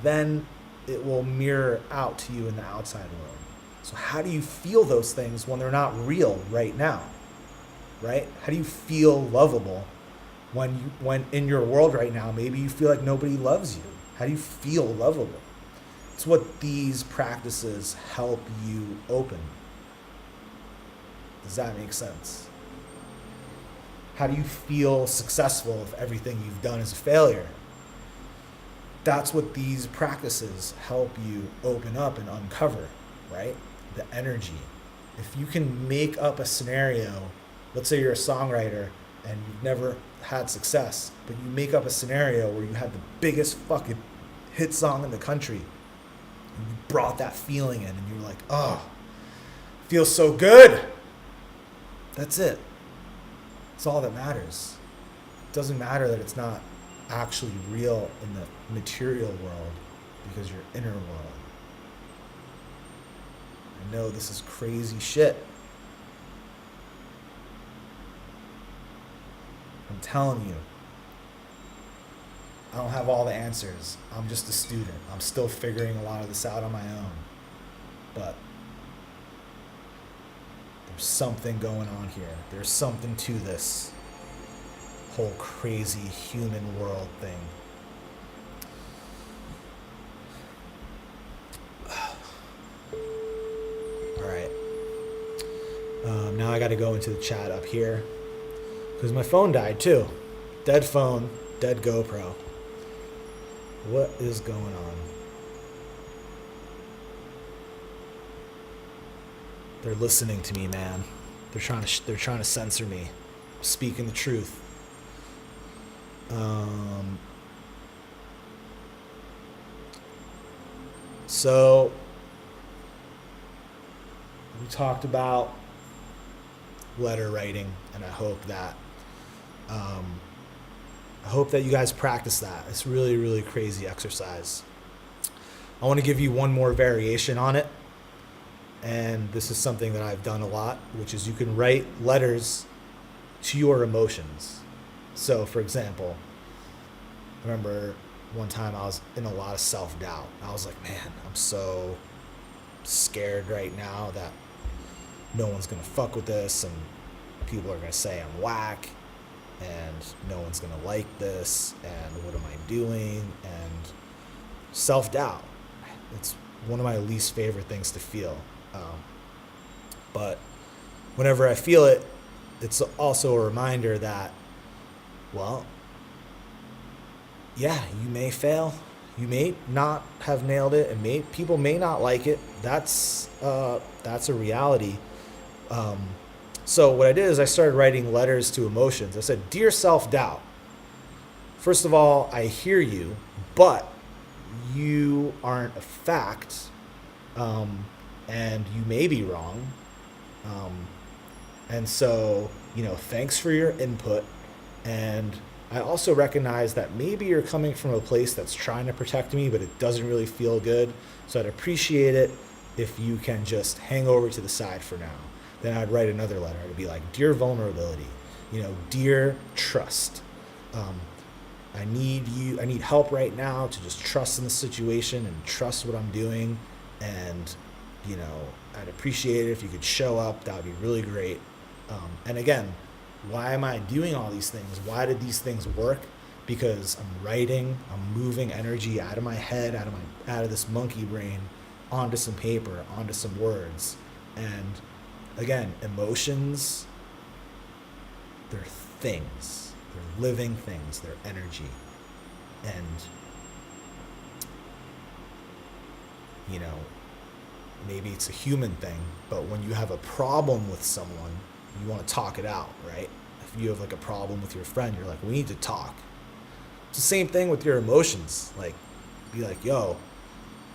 Then it will mirror out to you in the outside world. So how do you feel those things when they're not real right now? Right? How do you feel lovable when in your world right now, maybe you feel like nobody loves you? How do you feel lovable? It's what these practices help you open. Does that make sense? How do you feel successful if everything you've done is a failure? That's what these practices help you open up and uncover, right? The energy. If you can make up a scenario, let's say you're a songwriter and you've never had success, but you make up a scenario where you had the biggest fucking hit song in the country, and you brought that feeling in, and you were like, oh, feels so good. That's it. It's all that matters. It doesn't matter that it's not actually real in the material world, because your inner world. I know this is crazy shit. I'm telling you, I don't have all the answers. I'm just a student. I'm still figuring a lot of this out on my own. But there's something going on here. There's something to this whole crazy human world thing. All right. Now I got to go into the chat up here because my phone died too. Dead phone, dead GoPro. What is going on? They're listening to me, man. They're trying to censor me. I'm speaking the truth. So we talked about letter writing, and I hope that I hope that you guys practice that. It's really, really crazy exercise. I want to give you one more variation on it. And this is something that I've done a lot, which is you can write letters to your emotions. So, for example, I remember one time I was in a lot of self-doubt. I was like, man, I'm so scared right now that no one's going to fuck with this, and people are going to say I'm whack, and no one's going to like this, and what am I doing? And self-doubt. It's one of my least favorite things to feel. But whenever I feel it, it's also a reminder that, well, yeah, you may fail. You may not have nailed it, and people may not like it. That's a reality. So what I did is I started writing letters to emotions. I said, "Dear self-doubt, first of all, I hear you, but you aren't a fact, and you may be wrong. And so, thanks for your input. And I also recognize that maybe you're coming from a place that's trying to protect me, but it doesn't really feel good. So I'd appreciate it if you can just hang over to the side for now." Then I'd write another letter. It'd be like, "Dear vulnerability, dear trust. I need help right now to just trust in the situation and trust what I'm doing. And, I'd appreciate it if you could show up. That would be really great." And again, why am I doing all these things? Why did these things work? Because I'm writing, I'm moving energy out of my head, out of this monkey brain, onto some paper, onto some words. And again, emotions, they're things. They're living things. They're energy. And, maybe it's a human thing, but when you have a problem with someone, you want to talk it out, right? If you have like a problem with your friend, you're like, we need to talk. It's the same thing with your emotions. Like, be like, yo,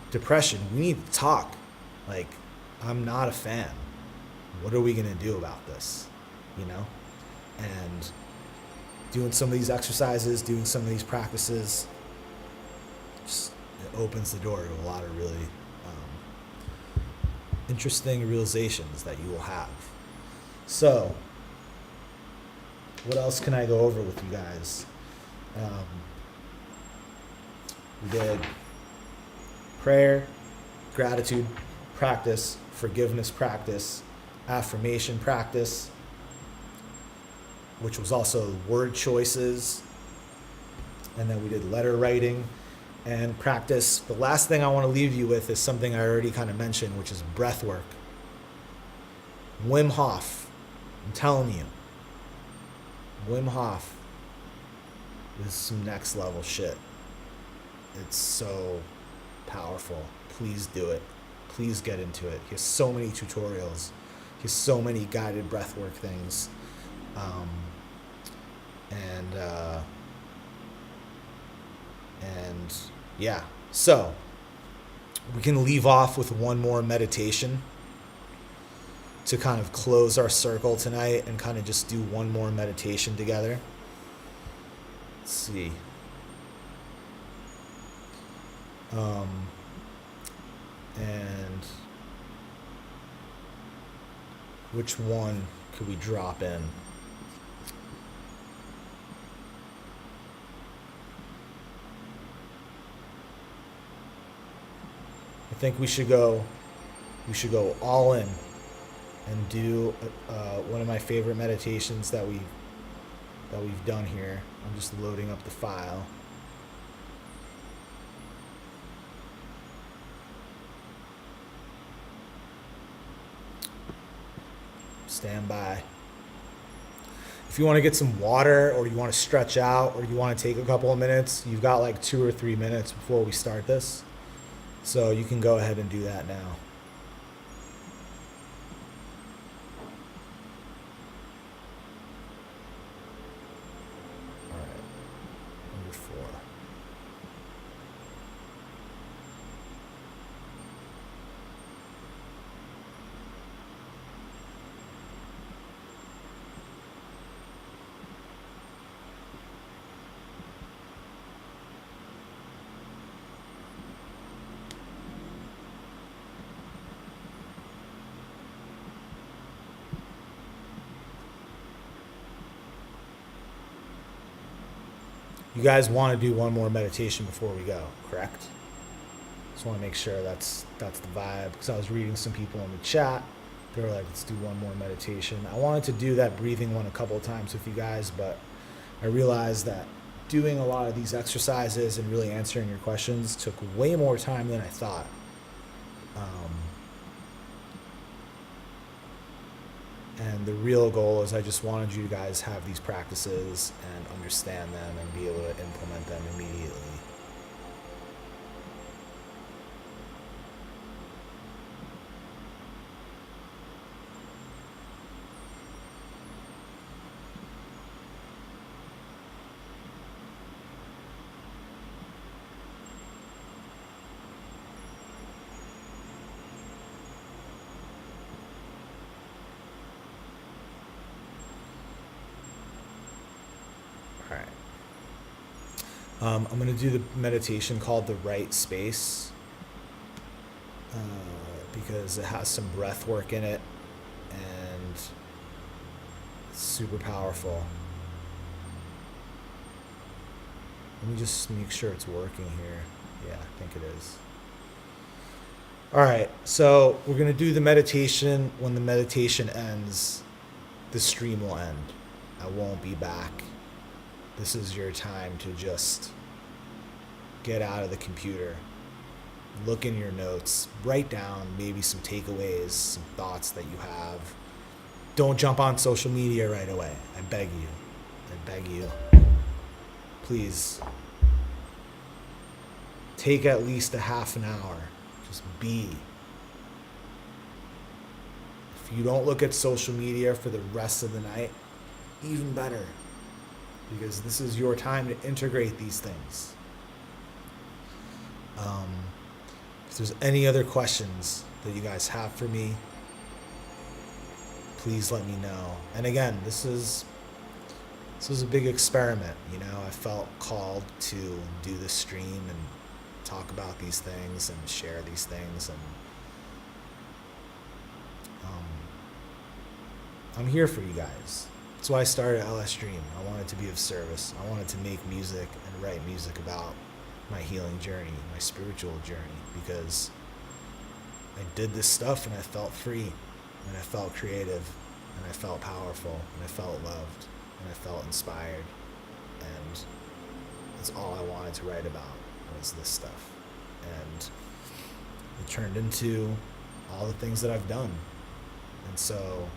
depression, we need to talk. Like, I'm not a fan. What are we going to do about this? And doing some of these exercises, doing some of these practices, just, it opens the door to a lot of really interesting realizations that you will have. So, what else can I go over with you guys? We did prayer, gratitude practice, forgiveness practice, affirmation practice, which was also word choices. And then we did letter writing and practice. The last thing I want to leave you with is something I already kind of mentioned, which is breath work. Wim Hof, I'm telling you, Wim Hof is some next level shit. It's so powerful. Please do it. Please get into it. He has so many tutorials. He has so many guided breathwork things. And yeah, so we can leave off with one more meditation to kind of close our circle tonight, and kind of just do one more meditation together. Let's see. And which one could we drop in? I think we should go all in and do one of my favorite meditations that we've done here. I'm just loading up the file. Stand by. If you want to get some water, or you want to stretch out, or you want to take a couple of minutes, you've got like 2 or 3 minutes before we start this. So you can go ahead and do that now. All right. Number 4. You guys want to do one more meditation before we go, correct? Just want to make sure that's the vibe, because I was reading some people in the chat. They were like, let's do one more meditation. I wanted to do that breathing one a couple of times with you guys, but I realized that doing a lot of these exercises and really answering your questions took way more time than I thought. And the real goal is I just wanted you guys to have these practices and understand them and be able to implement them immediately. I'm going to do the meditation called the right space, because it has some breath work in it and it's super powerful. Let me just make sure it's working here. Yeah, I think it is. All right, so we're going to do the meditation. When the meditation ends, the stream will end. I won't be back. This is your time to just get out of the computer, look in your notes, write down maybe some takeaways, some thoughts that you have. Don't jump on social media right away. I beg you. I beg you. Please take at least a half an hour. Just be. If you don't look at social media for the rest of the night, even better. Because this is your time to integrate these things. If there's any other questions that you guys have for me, please let me know. And again, this was a big experiment. You know, I felt called to do this stream and talk about these things and share these things, and I'm here for you guys. That's why I started LSDREAM. I wanted to be of service. I wanted to make music and write music about my healing journey, my spiritual journey, because I did this stuff and I felt free, and I felt creative, and I felt powerful, and I felt loved, and I felt inspired, and that's all I wanted to write about was this stuff. And it turned into all the things that I've done. And so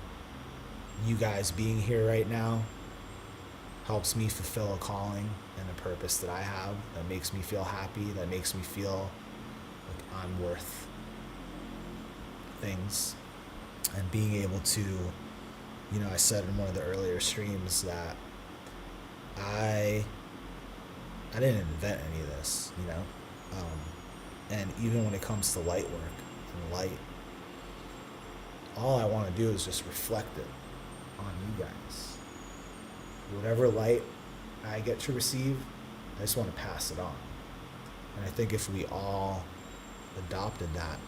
you guys being here right now helps me fulfill a calling and a purpose that I have, that makes me feel happy, that makes me feel like I'm worth things. And being able to, you know, I said in one of the earlier streams that I didn't invent any of this, you know? And even when it comes to light work and light, all I want to do is just reflect it on you guys. Whatever light I get to receive, I just want to pass it on. And I think if we all adopted that,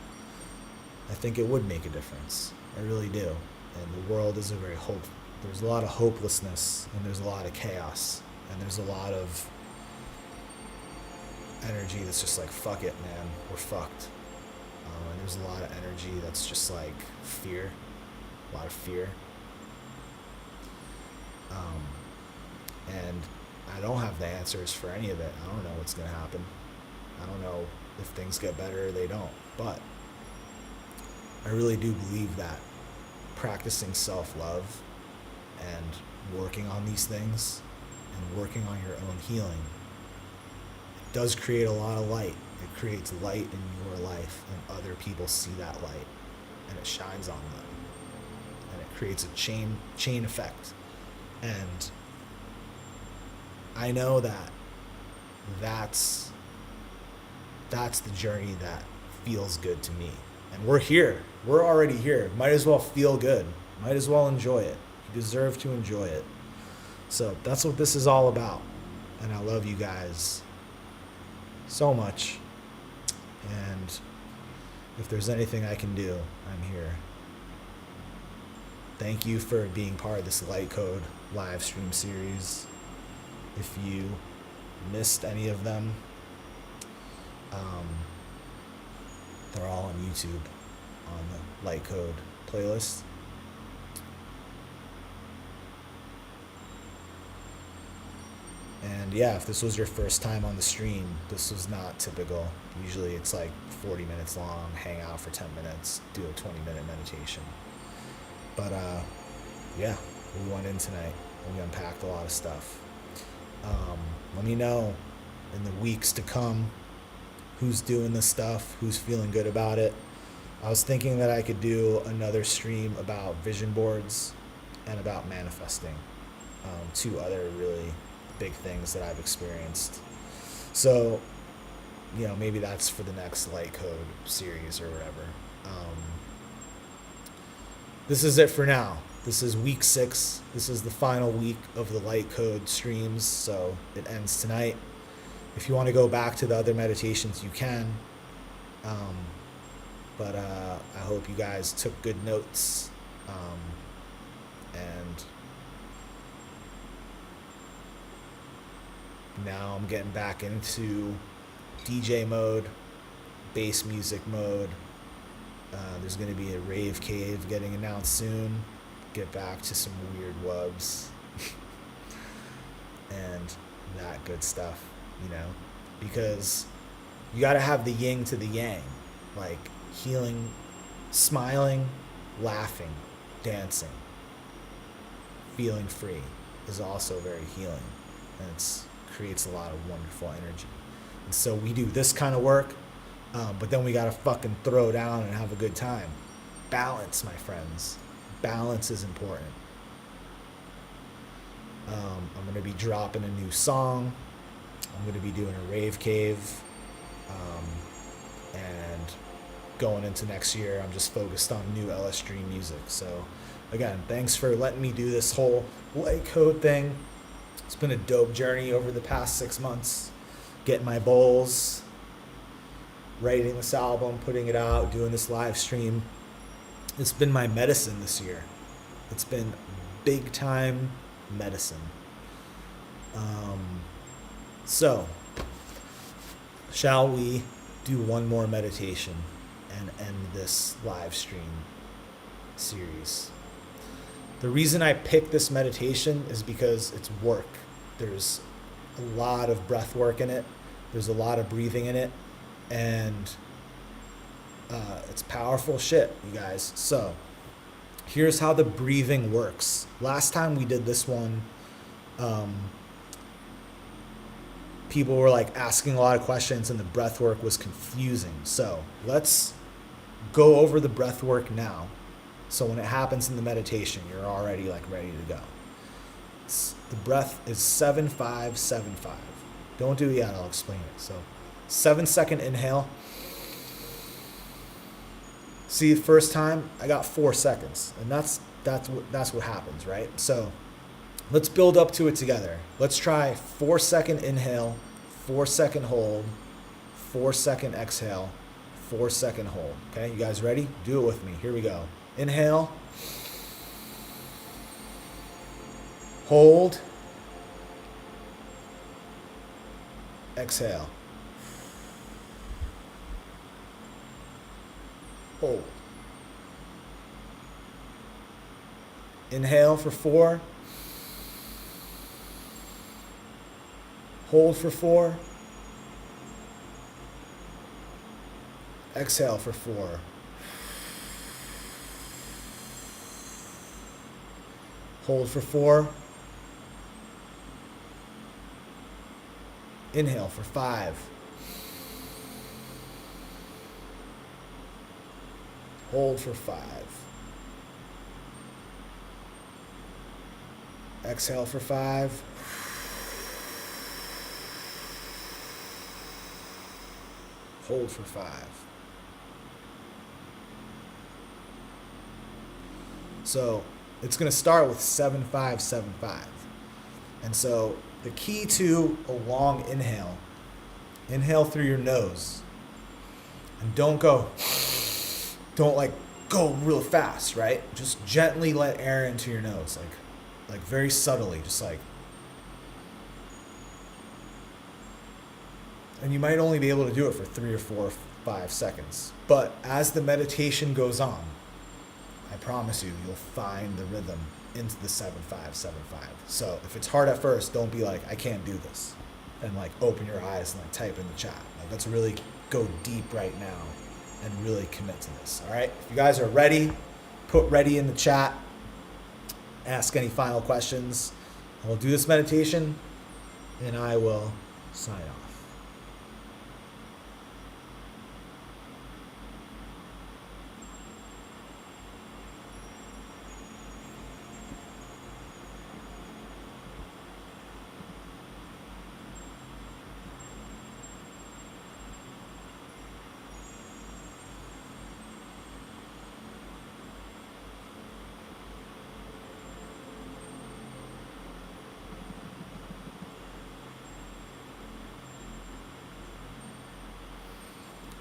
I think it would make a difference. I really do. And the world is there's a lot of hopelessness, and there's a lot of chaos, and there's a lot of energy that's just like, fuck it, man, we're fucked. And there's a lot of energy that's just like fear, a lot of fear. And I don't have the answers for any of it. I don't know what's going to happen. I don't know if things get better or they don't. But I really do believe that practicing self-love and working on these things and working on your own healing does create a lot of light. It creates light in your life, and other people see that light, and it shines on them, and it creates a chain effect. And I know that that's the journey that feels good to me. And we're here. We're already here. Might as well feel good. Might as well enjoy it. You deserve to enjoy it. So that's what this is all about. And I love you guys so much. And if there's anything I can do, I'm here. Thank you for being part of this LIGHTCODE live stream series. If you missed any of them, they're all on YouTube on the LIGHTCODE playlist. And yeah, if this was your first time on the stream, this was not typical. Usually it's like 40 minutes long, hang out for 10 minutes, do a 20-minute meditation. But yeah, we went in tonight and we unpacked a lot of stuff. Let me know in the weeks to come who's doing this stuff, who's feeling good about it. I was thinking that I could do another stream about vision boards and about manifesting, two other really big things that I've experienced. So, you know, maybe that's for the next LIGHTCODE series or whatever. This is it for now. This is week 6. This is the final week of the LIGHTCODE streams, so it ends tonight. If you want to go back to the other meditations, you can. But I hope you guys took good notes. And now I'm getting back into DJ mode, bass music mode. There's going to be a rave cave getting announced soon. Get back to some weird wubs and that good stuff, you know, because you got to have the yin to the yang, like healing, smiling, laughing, dancing, feeling free is also very healing, and it creates a lot of wonderful energy. And so we do this kind of work, but then we got to fucking throw down and have a good time. Balance, my friends. Balance is important. I'm going to be dropping a new song. I'm going to be doing a rave cave. And going into next year, I'm just focused on new LSDREAM music. So again, thanks for letting me do this whole LIGHTCODE thing. It's been a dope journey over the past 6 months. Getting my bowls, writing this album, putting it out, doing this live stream. It's been my medicine this year. It's been big time medicine. So, shall we do one more meditation and end this live stream series? The reason I picked this meditation is because it's work. There's a lot of breath work in it. There's a lot of breathing in it. And it's powerful shit, you guys. So here's how the breathing works. Last time we did this one, people were like asking a lot of questions and the breath work was confusing. So let's go over the breath work now. So when it happens in the meditation, you're already like ready to go. The breath is 7-5-7-5. Don't do it yet, I'll explain it. So 7-second inhale. See, the first time I got 4 seconds, and that's what happens, right? So let's build up to it together. Let's try 4-second inhale, 4-second hold, 4-second exhale, 4-second hold. Okay, you guys ready? Do it with me. Here we go. Inhale, hold, exhale. Hold. Inhale for 4. Hold for 4. Exhale for 4. Hold for 4. Inhale for 5. Hold for 5. Exhale for 5. Hold for 5. So it's going to start with 7-5-7-5. And so the key to a long inhale, inhale through your nose. And don't go real fast, right? Just gently let air into your nose, like very subtly, just like And you might only be able to do it for 3 or 4 or 5 seconds. But as the meditation goes on, I promise you, you'll find the rhythm into the 7-5-7-5. So if it's hard at first, don't be like, I can't do this. And like open your eyes and like type in the chat. Like, let's really go deep right now and really commit to this. All right. If you guys are ready, put ready in the chat. Ask any final questions. I will do this meditation and I will sign off.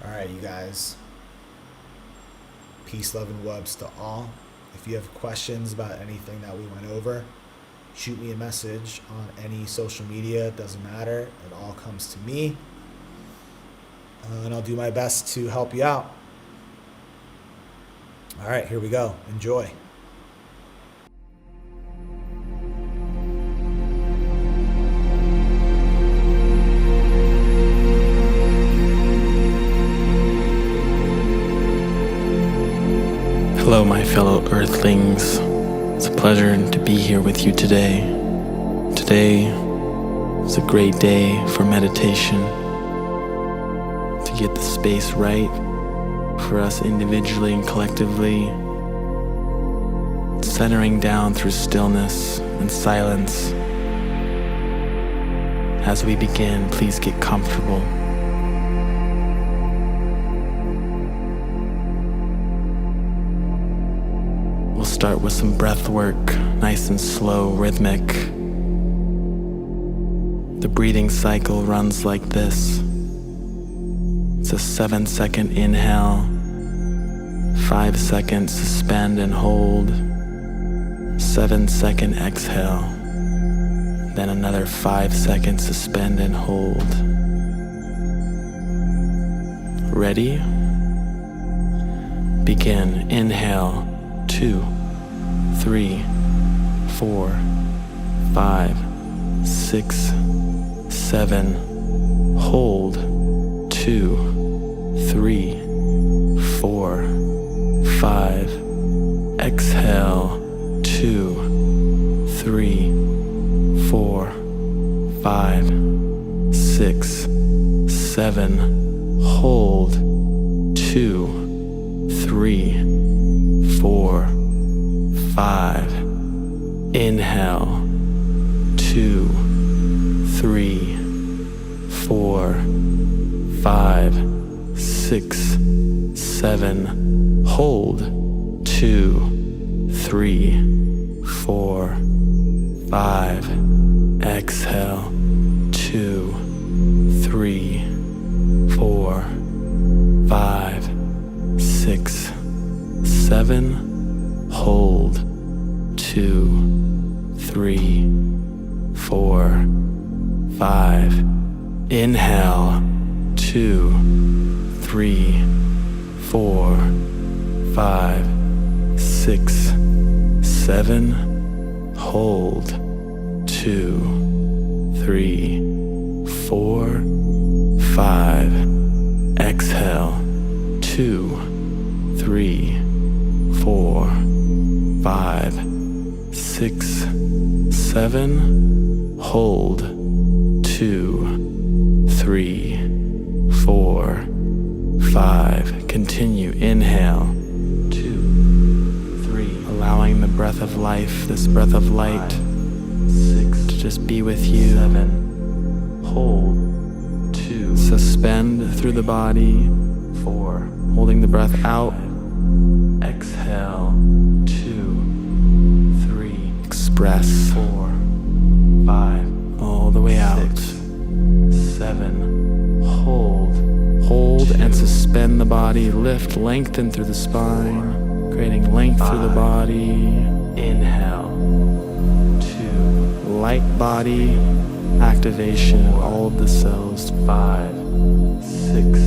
All right, you guys. Peace, love, and wubs to all. If you have questions about anything that we went over, shoot me a message on any social media. It doesn't matter. It all comes to me. And I'll do my best to help you out. All right, here we go. Enjoy. Hello, my fellow Earthlings. It's a pleasure to be here with you today. Today is a great day for meditation, to get the space right for us individually and collectively, centering down through stillness and silence. As we begin, please get comfortable. Start with some breath work, nice and slow, rhythmic. The breathing cycle runs like this. It's a 7-second inhale, 5 seconds suspend and hold, 7-second exhale, then another 5 seconds suspend and hold. Ready? Begin. Inhale, 2, 3, 4, 5, 6, 7. Hold. 2, 3, 4, 5. Exhale. 2, 3, 4, 5, 6, 7. Hold. 2, 3, 4, 5. Inhale. 2, 3, 4, 5, 6, 7. Hold. 2, 3, 4, 5. Exhale. 2, 3, 4, 5, 6, 7. Hold. 2, 3, 4, 5. Inhale. 2, 3, 4, 5, 6, 7. Hold. 2, 3, 4, 5. Exhale. 2, 3, 4, 5, 6, 7. Hold. 2, 3, 4, 5. Continue. Inhale. 2, 3. Allowing the breath of life, this breath of light, 6, to just be with you. 7. Hold. 2. Suspend through the body. 4. Holding the breath out. Exhale. 2, 3. Express. 4, 5. All the way out. 6, 7. Hold. Hold and suspend the body. Lift, lengthen through the spine, creating length through the body. Inhale. 2. Light body activation of all of the cells. 5. 6,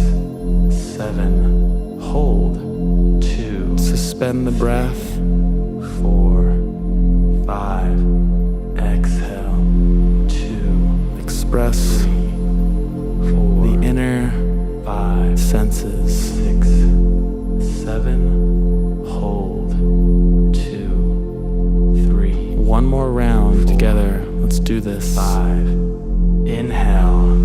7, hold, 2, suspend the breath, 4, 5, exhale, 2, express 3, 4, the inner 5 senses, 6, 7, hold, 2, 3, one more round 4, together, let's do this, 5, inhale,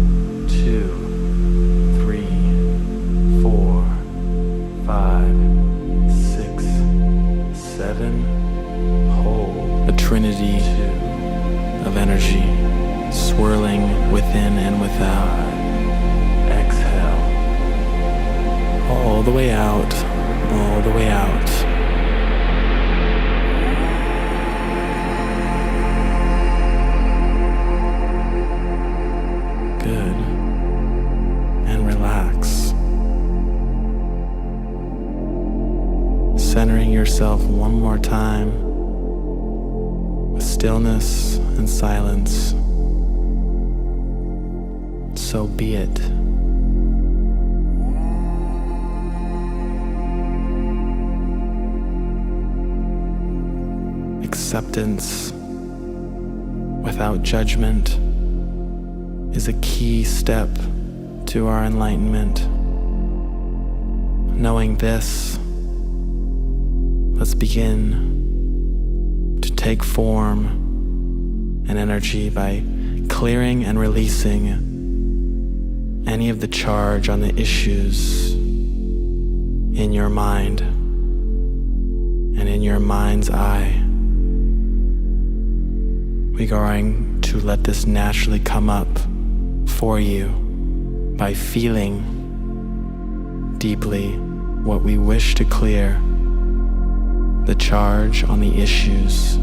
2, 3, 4, 5, 6, 7, hold. A trinity of energy swirling within and without. Exhale. All the way out, all the way out. Good. And relax. Centering yourself one more time with stillness and silence. So be it. Acceptance without judgment is a key step to our enlightenment. Knowing this, let's begin to take form and energy by clearing and releasing any of the charge on the issues in your mind and in your mind's eye. We're going to let this naturally come up for you by feeling deeply what we wish to clear, the charge on the issues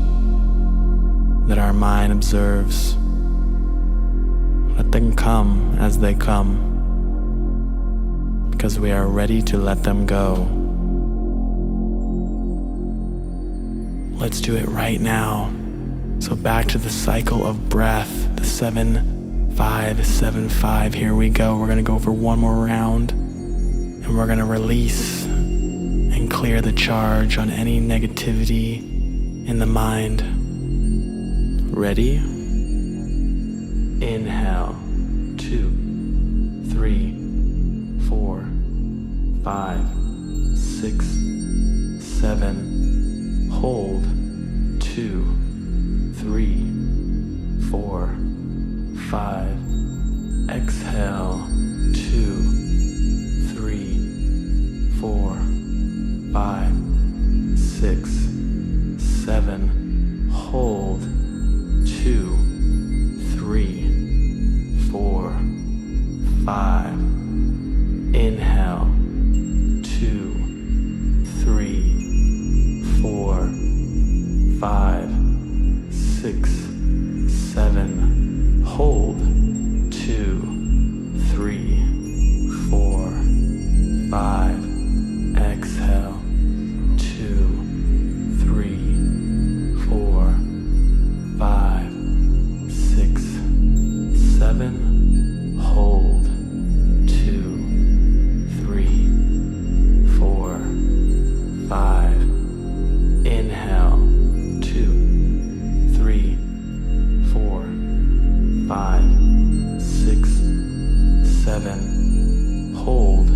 that our mind observes. Let them come as they come, because we are ready to let them go. Let's do it right now. So back to the cycle of breath, the 7-5-7-5. Here we go. We're gonna go for one more round, and we're gonna release and clear the charge on any negativity in the mind. Ready? Inhale, 2, 3, 4, 5, 6, 7, hold, 2, 3, 4, 5, exhale, 2, 3, 4, 5, 6, 7, hold, 2, 3, 4, 5, inhale, 2, 3, 4, 5, 6, 7, hold, 2, 3, 4, 5, exhale, 2, 3, 4, 5, 6, 7, hold, 2, 3, 4, 5, inhale, 2, 3, 4, 5, 6, 7, hold,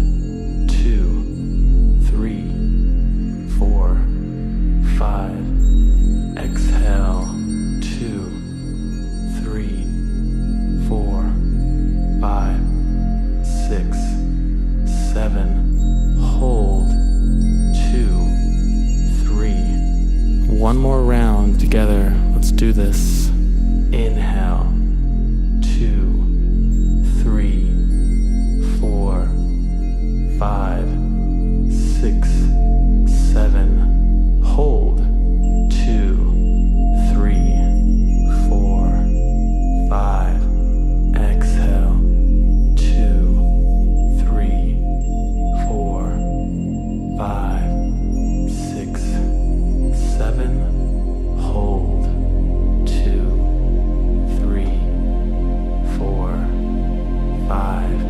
2, 3, 4, 5, exhale, 2, 3, 4, 5, 6, 7, hold, 2, 3. One more round together. Let's do this. Inhale, 2, 3, 4, 5, 6, 7, hold, 2, 3, 4, 5, exhale, 2, 3, 4, 5, 6, 7, hold, 2, 3, 4, 5,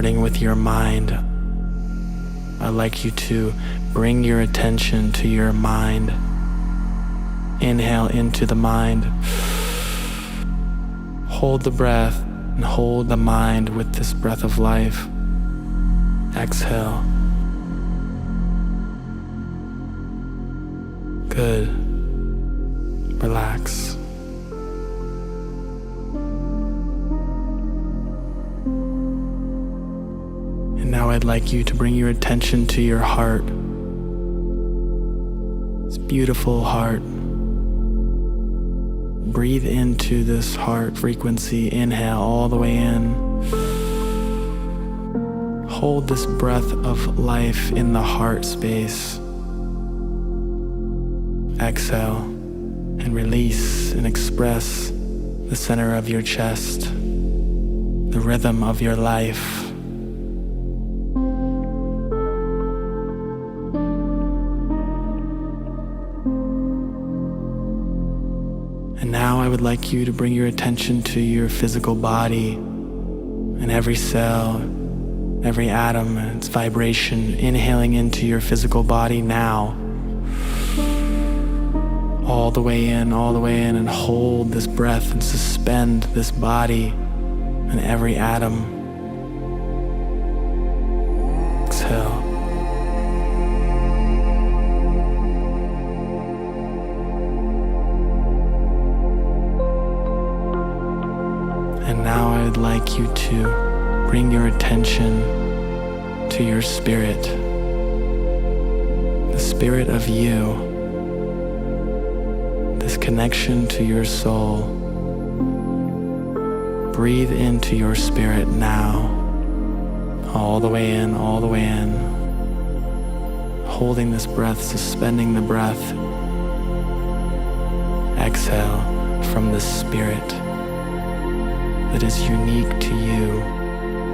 starting with your mind. I'd like you to bring your attention to your mind. Inhale into the mind. Hold the breath and hold the mind with this breath of life. Exhale. Good. Relax. And now I'd like you to bring your attention to your heart. This beautiful heart. Breathe into this heart frequency. Inhale all the way in. Hold this breath of life in the heart space. Exhale and release and express the center of your chest, the rhythm of your life. And now I would like you to bring your attention to your physical body and every cell, every atom and its vibration, inhaling into your physical body now. All the way in, and hold this breath and suspend this body and every atom. Exhale. And now I'd like you to bring your attention to your spirit, the spirit of you. This connection to your soul. Breathe into your spirit now. All the way in, holding this breath, suspending the breath. Exhale from the spirit that is unique to you,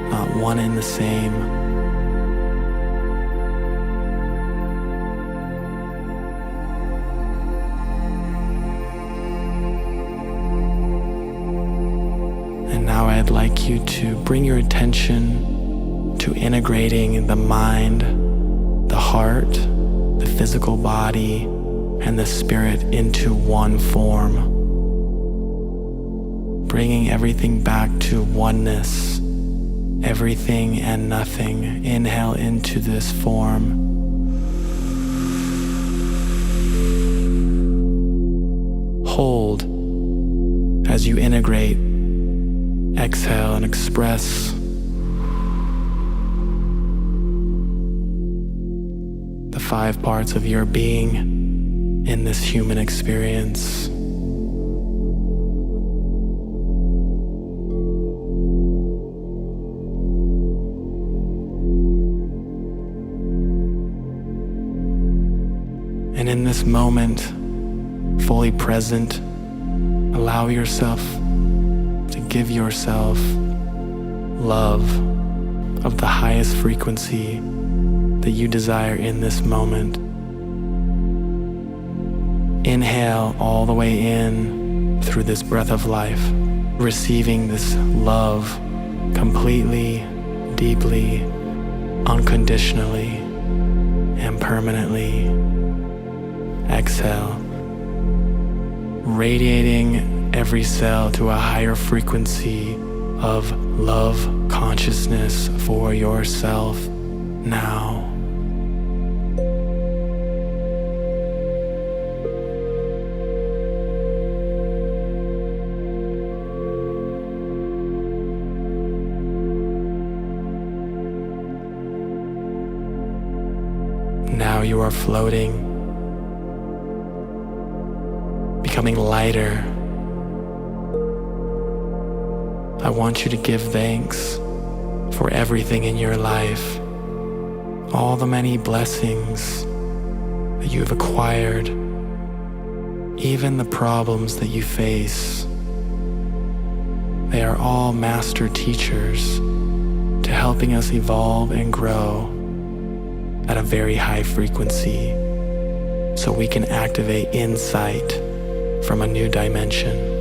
not one and the same. Now I'd like you to bring your attention to integrating the mind, the heart, the physical body, and the spirit into one form. Bringing everything back to oneness, everything and nothing. Inhale into this form. Hold as you integrate. Exhale and express the 5 parts of your being in this human experience. And in this moment, fully present, allow yourself to give yourself love of the highest frequency that you desire in this moment. Inhale all the way in through this breath of life, receiving this love completely, deeply, unconditionally, and permanently. Exhale, radiating every cell to a higher frequency of love consciousness for yourself now. Now you are floating, becoming lighter. I want you to give thanks for everything in your life, all the many blessings that you have acquired, even the problems that you face. They are all master teachers to helping us evolve and grow at a very high frequency so we can activate insight from a new dimension.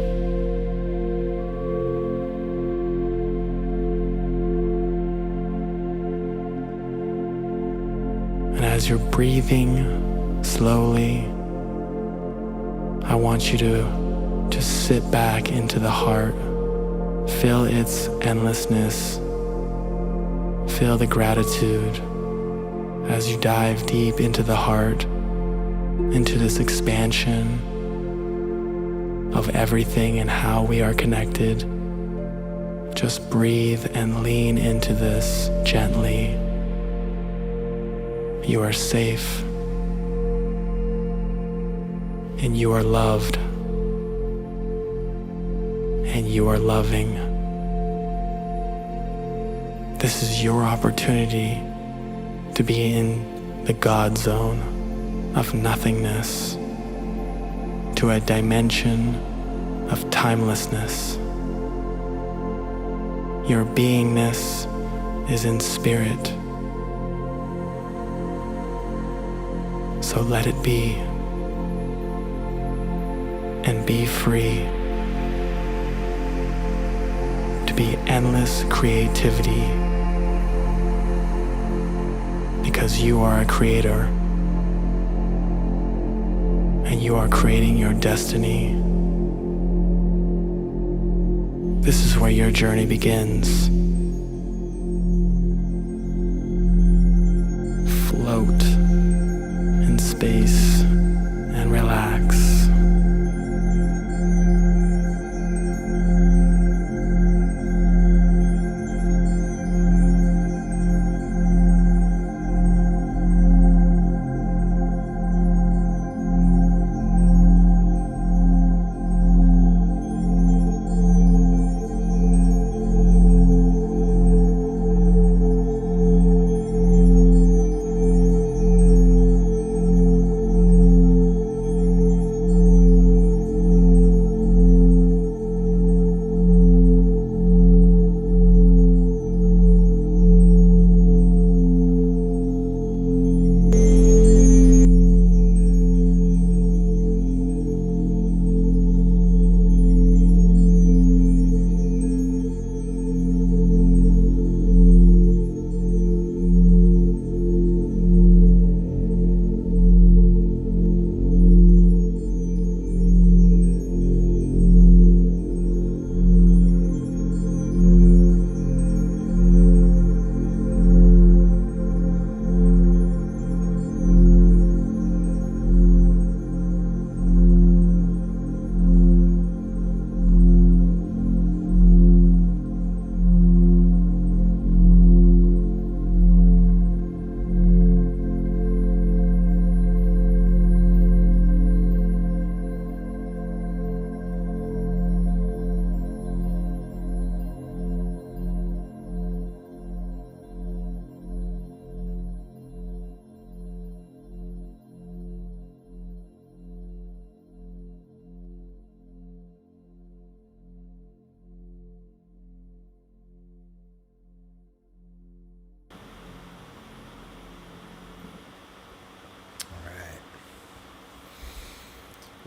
And as you're breathing slowly, I want you to just sit back into the heart, feel its endlessness, feel the gratitude as you dive deep into the heart, into this expansion of everything and how we are connected. Just breathe and lean into this gently. You are safe, and you are loved, and you are loving. This is your opportunity to be in the God zone of nothingness, to a dimension of timelessness. Your beingness is in spirit. So let it be, and be free to be endless creativity, because you are a creator and you are creating your destiny. This is where your journey begins. Float in space and relax.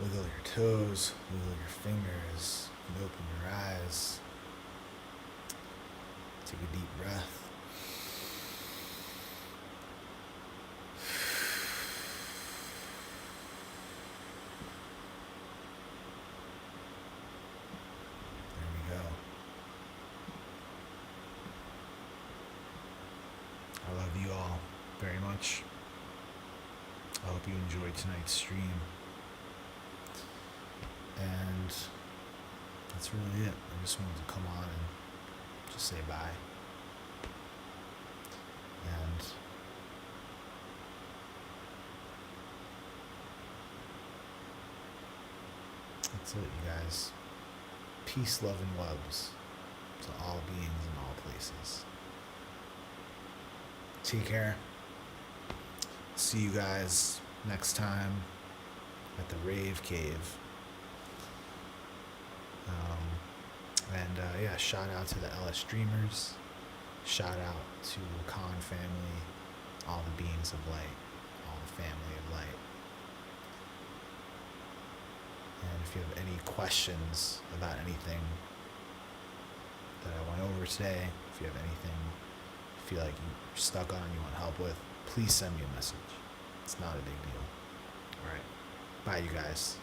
Wiggle your toes, wiggle your fingers, and open your eyes. Take a deep breath. There we go. I love you all very much. I hope you enjoyed tonight's stream. And that's really it. I just wanted to come on and just say bye. And that's it, you guys. Peace, love, and loves to all beings in all places. Take care. See you guys next time at the Rave Cave. Yeah, shout out to the LSDREAMers. Shout out to the Khan family, all the beings of light, all the family of light. And if you have any questions about anything that I went over today, if you have anything, feel like you're stuck on, you want help with, please send me a message. It's not a big deal. All right. Bye, you guys.